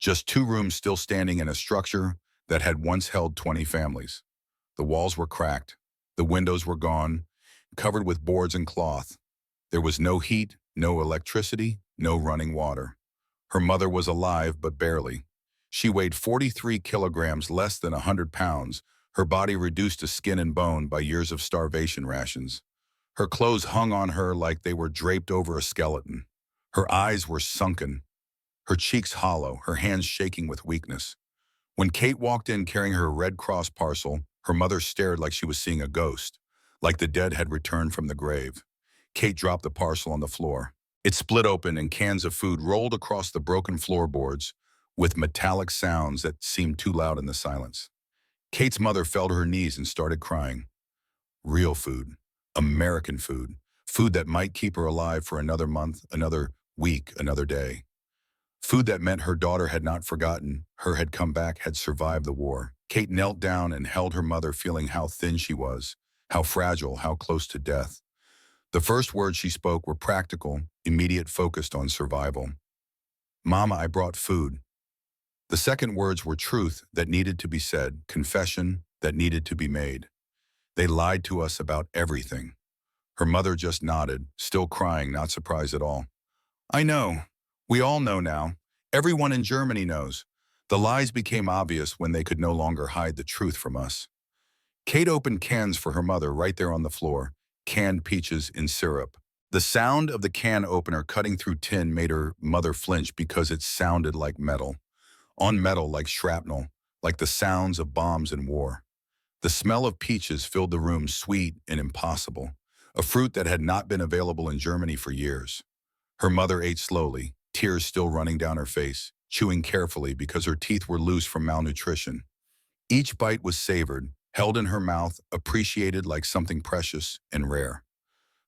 just 2 rooms still standing in a structure that had once held 20 families. The walls were cracked. The windows were gone, covered with boards and cloth. There was no heat, no electricity, no running water. Her mother was alive, but barely. She weighed 43 kilograms, less than 100 pounds, her body reduced to skin and bone by years of starvation rations. Her clothes hung on her like they were draped over a skeleton. Her eyes were sunken, her cheeks hollow, her hands shaking with weakness. When Kate walked in carrying her Red Cross parcel, her mother stared like she was seeing a ghost, like the dead had returned from the grave. Kate dropped the parcel on the floor. It split open and cans of food rolled across the broken floorboards with metallic sounds that seemed too loud in the silence. Kate's mother fell to her knees and started crying. Real food, American food, food that might keep her alive for another month, another week, another day. Food that meant her daughter had not forgotten her, had come back, had survived the war. Kate knelt down and held her mother, feeling how thin she was, how fragile, how close to death. The first words she spoke were practical, immediate, focused on survival. Mama, I brought food. The second words were truth that needed to be said, confession that needed to be made. They lied to us about everything. Her mother just nodded, still crying, not surprised at all. I know. We all know now. Everyone in Germany knows. The lies became obvious when they could no longer hide the truth from us. Kate opened cans for her mother right there on the floor, canned peaches in syrup. The sound of the can opener cutting through tin made her mother flinch because it sounded like metal. On metal, like shrapnel, like the sounds of bombs in war. The smell of peaches filled the room, sweet and impossible, a fruit that had not been available in Germany for years. Her mother ate slowly, tears still running down her face, chewing carefully because her teeth were loose from malnutrition. Each bite was savored, held in her mouth, appreciated like something precious and rare.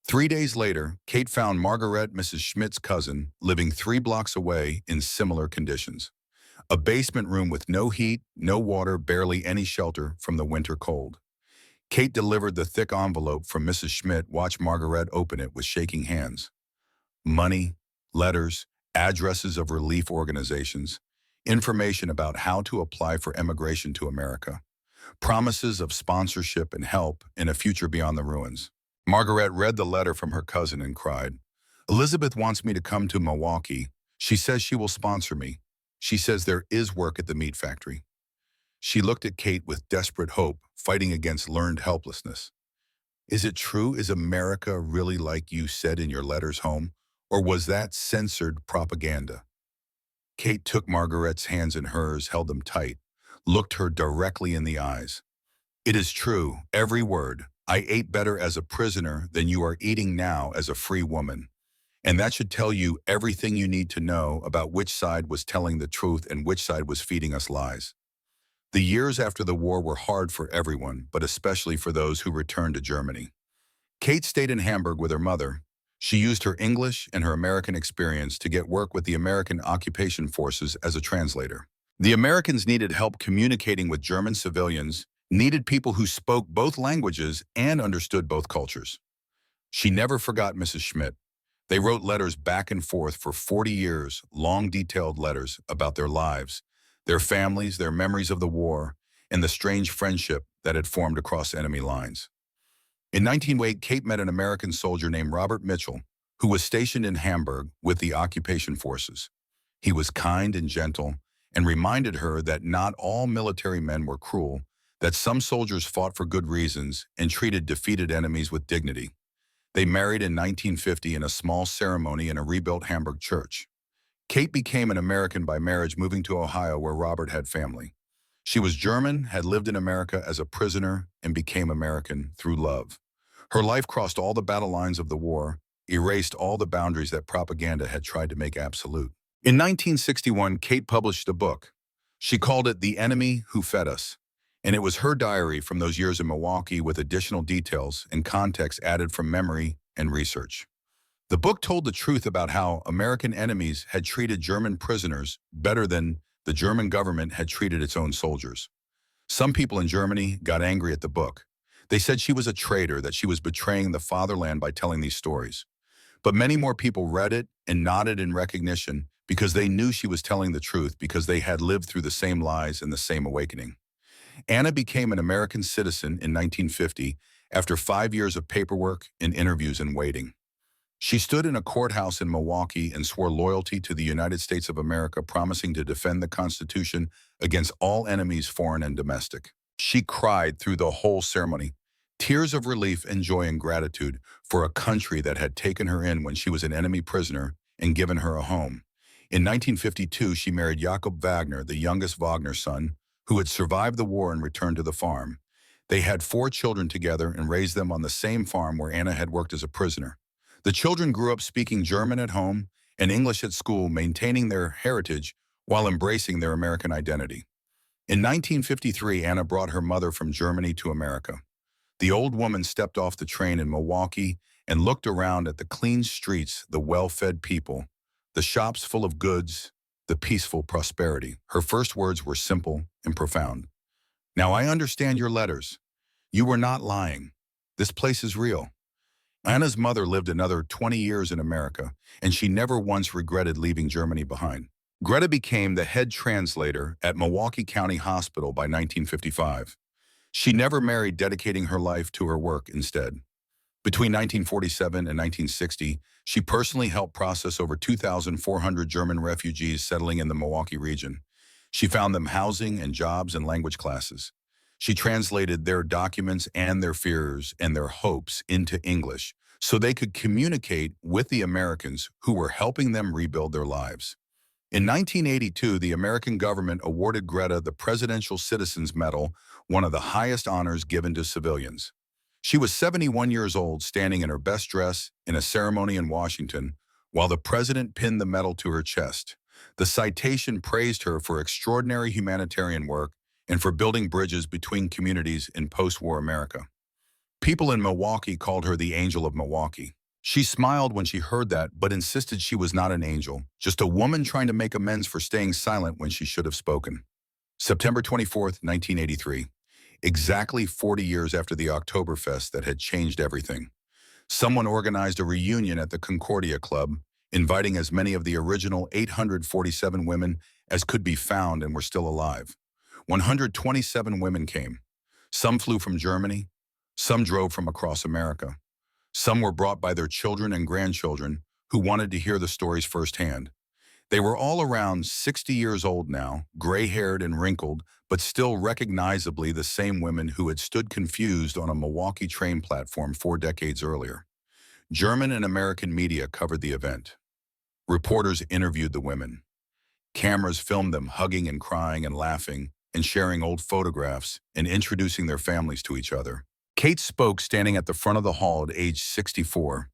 3 days later, Kate found Margaret, Mrs. Schmidt's cousin, living 3 blocks away in similar conditions. A basement room with no heat, no water, barely any shelter from the winter cold. Kate delivered the thick envelope from Mrs. Schmidt, watched Margaret open it with shaking hands. Money, letters, addresses of relief organizations, information about how to apply for emigration to America, promises of sponsorship and help in a future beyond the ruins. Margaret read the letter from her cousin and cried. Elizabeth wants me to come to Milwaukee. She says she will sponsor me. She says there is work at the meat factory. She looked at Kate with desperate hope, fighting against learned helplessness. Is it true? Is America really like you said in your letters home? Or was that censored propaganda? Kate took Margaret's hands in hers, held them tight, looked her directly in the eyes. It is true, every word. I ate better as a prisoner than you are eating now as a free woman. And that should tell you everything you need to know about which side was telling the truth and which side was feeding us lies. The years after the war were hard for everyone, but especially for those who returned to Germany. Kate stayed in Hamburg with her mother. She used her English and her American experience to get work with the American occupation forces as a translator. The Americans needed help communicating with German civilians, needed people who spoke both languages and understood both cultures. She never forgot Mrs. Schmidt. They wrote letters back and forth for 40 years, long detailed letters about their lives, their families, their memories of the war, and the strange friendship that had formed across enemy lines. In 1908, Kate met an American soldier named Robert Mitchell, who was stationed in Hamburg with the occupation forces. He was kind and gentle and reminded her that not all military men were cruel, that some soldiers fought for good reasons and treated defeated enemies with dignity. They married in 1950 in a small ceremony in a rebuilt Hamburg church. Kate became an American by marriage, moving to Ohio where Robert had family. She was German, had lived in America as a prisoner, and became American through love. Her life crossed all the battle lines of the war, erased all the boundaries that propaganda had tried to make absolute. In 1961, Kate published a book. She called it The Enemy Who Fed Us, and it was her diary from those years in Milwaukee with additional details and context added from memory and research. The book told the truth about how American enemies had treated German prisoners better than the German government had treated its own soldiers. Some people in Germany got angry at the book. They said she was a traitor, that she was betraying the fatherland by telling these stories. But many more people read it and nodded in recognition because they knew she was telling the truth, because they had lived through the same lies and the same awakening. Anna became an American citizen in 1950 after 5 years of paperwork and interviews and waiting. She stood in a courthouse in Milwaukee and swore loyalty to the United States of America, promising to defend the Constitution against all enemies, foreign and domestic. She cried through the whole ceremony, tears of relief and joy and gratitude for a country that had taken her in when she was an enemy prisoner and given her a home. In 1952, she married Jakob Wagner, the youngest Wagner son, who had survived the war and returned to the farm. They had 4 children together and raised them on the same farm where Anna had worked as a prisoner. The children grew up speaking German at home and English at school, maintaining their heritage while embracing their American identity. In 1953, Anna brought her mother from Germany to America. The old woman stepped off the train in Milwaukee and looked around at the clean streets, the well-fed people, the shops full of goods, the peaceful prosperity. Her first words were simple and profound. "Now I understand your letters. You were not lying. This place is real." Anna's mother lived another 20 years in America, and she never once regretted leaving Germany behind. Greta became the head translator at Milwaukee County Hospital by 1955. She never married, dedicating her life to her work instead. Between 1947 and 1960, she personally helped process over 2,400 German refugees settling in the Milwaukee region. She found them housing and jobs and language classes. She translated their documents and their fears and their hopes into English so they could communicate with the Americans who were helping them rebuild their lives. In 1982, the American government awarded Greta the Presidential Citizens Medal, one of the highest honors given to civilians. She was 71 years old, standing in her best dress in a ceremony in Washington, while the president pinned the medal to her chest. The citation praised her for extraordinary humanitarian work and for building bridges between communities in post-war America. People in Milwaukee called her the Angel of Milwaukee. She smiled when she heard that, but insisted she was not an angel, just a woman trying to make amends for staying silent when she should have spoken. September 24th, 1983. Exactly 40 years after the Oktoberfest that had changed everything. Someone organized a reunion at the Concordia Club, inviting as many of the original 847 women as could be found and were still alive. 127 women came. Some flew from Germany. Some drove from across America. Some were brought by their children and grandchildren who wanted to hear the stories firsthand. They were all around 60 years old now, gray-haired and wrinkled, but still recognizably the same women who had stood confused on a Milwaukee train platform 4 decades earlier. German and American media covered the event. Reporters interviewed the women. Cameras filmed them hugging and crying and laughing and sharing old photographs and introducing their families to each other. Kate spoke standing at the front of the hall at age 64.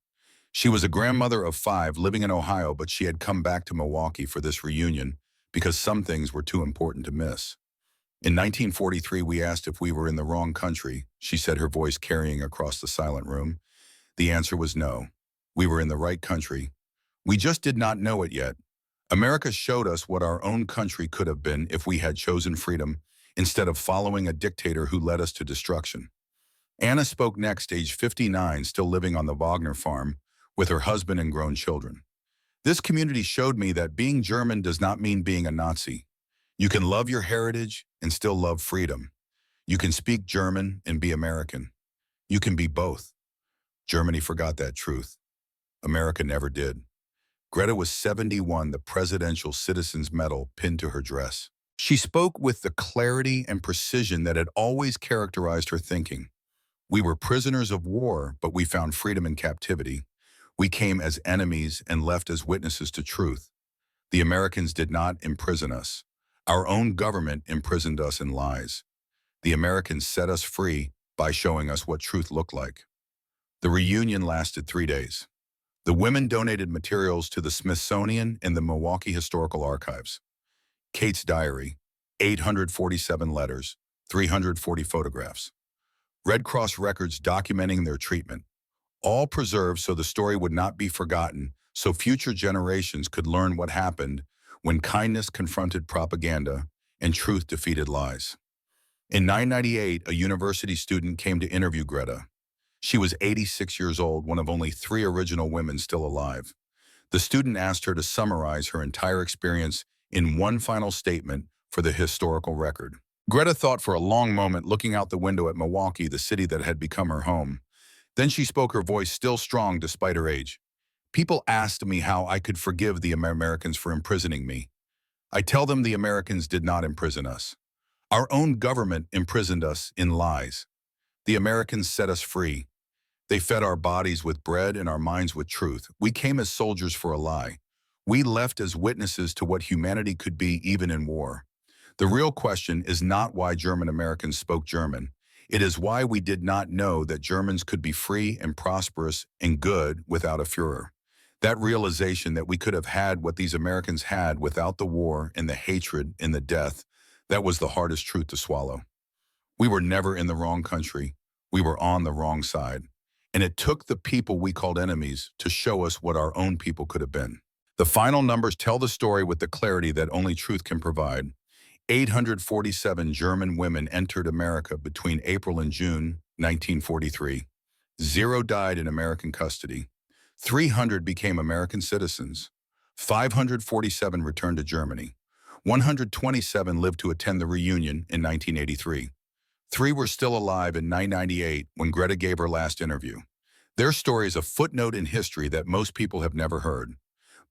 She was a grandmother of 5 living in Ohio, but she had come back to Milwaukee for this reunion because some things were too important to miss. In 1943, we asked if we were in the wrong country, she said, her voice carrying across the silent room. The answer was no. We were in the right country. We just did not know it yet. America showed us what our own country could have been if we had chosen freedom instead of following a dictator who led us to destruction. Anna spoke next, age 59, still living on the Wagner farm with her husband and grown children. This community showed me that being German does not mean being a Nazi. You can love your heritage and still love freedom. You can speak German and be American. You can be both. Germany forgot that truth. America never did. Greta was 71, the Presidential Citizen's Medal pinned to her dress. She spoke with the clarity and precision that had always characterized her thinking. We were prisoners of war, but we found freedom in captivity. We came as enemies and left as witnesses to truth. The Americans did not imprison us. Our own government imprisoned us in lies. The Americans set us free by showing us what truth looked like. The reunion lasted 3 days. The women donated materials to the Smithsonian and the Milwaukee Historical Archives. Kate's diary, 847 letters, 340 photographs. Red Cross records documenting their treatment, all preserved so the story would not be forgotten, so future generations could learn what happened when kindness confronted propaganda and truth defeated lies. In 998, a university student came to interview Greta. She was 86 years old, one of only 3 original women still alive. The student asked her to summarize her entire experience in one final statement for the historical record. Greta thought for a long moment, looking out the window at Milwaukee, the city that had become her home. Then she spoke, her voice still strong despite her age. People asked me how I could forgive the Americans for imprisoning me. I tell them the Americans did not imprison us. Our own government imprisoned us in lies. The Americans set us free. They fed our bodies with bread and our minds with truth. We came as soldiers for a lie. We left as witnesses to what humanity could be even in war. The real question is not why German Americans spoke German. It is why we did not know that Germans could be free and prosperous and good without a Führer. That realization that we could have had what these Americans had without the war and the hatred and the death, that was the hardest truth to swallow. We were never in the wrong country. We were on the wrong side. And it took the people we called enemies to show us what our own people could have been. The final numbers tell the story with the clarity that only truth can provide. 847 German women entered America between April and June 1943. 0 died in American custody. 300 became American citizens. 547 returned to Germany. 127 lived to attend the reunion in 1983. 3 were still alive in 998 when Greta gave her last interview. Their story is a footnote in history that most people have never heard.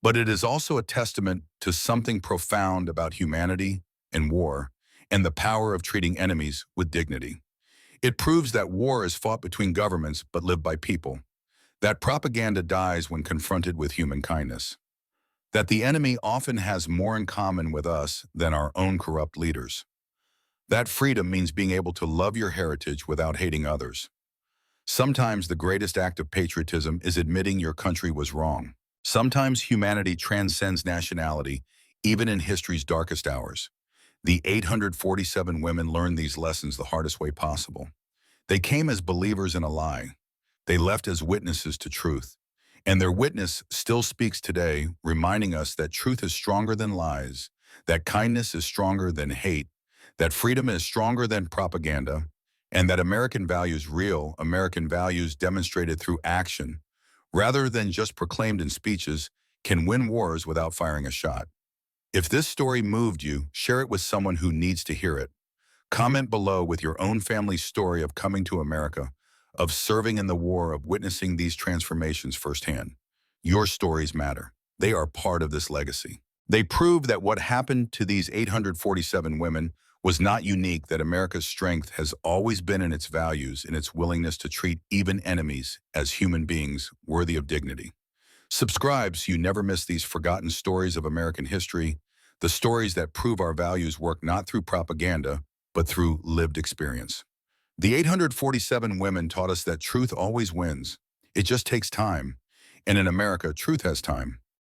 But it is also a testament to something profound about humanity and war, and the power of treating enemies with dignity. It proves that war is fought between governments but lived by people, that propaganda dies when confronted with human kindness, that the enemy often has more in common with us than our own corrupt leaders. That freedom means being able to love your heritage without hating others. Sometimes the greatest act of patriotism is admitting your country was wrong. Sometimes humanity transcends nationality, even in history's darkest hours. The 847 women learned these lessons the hardest way possible. They came as believers in a lie. They left as witnesses to truth. And their witness still speaks today, reminding us that truth is stronger than lies, that kindness is stronger than hate, that freedom is stronger than propaganda, and that American values, real American values demonstrated through action, rather than just proclaimed in speeches, can win wars without firing a shot. If this story moved you, share it with someone who needs to hear it. Comment below with your own family's story of coming to America, of serving in the war, of witnessing these transformations firsthand. Your stories matter. They are part of this legacy. They prove that what happened to these 847 women was not unique, that America's strength has always been in its values, in its willingness to treat even enemies as human beings worthy of dignity. Subscribe so you never miss these forgotten stories of American history, the stories that prove our values work not through propaganda, but through lived experience. The 847 women taught us that truth always wins. It just takes time. And in America, truth has time.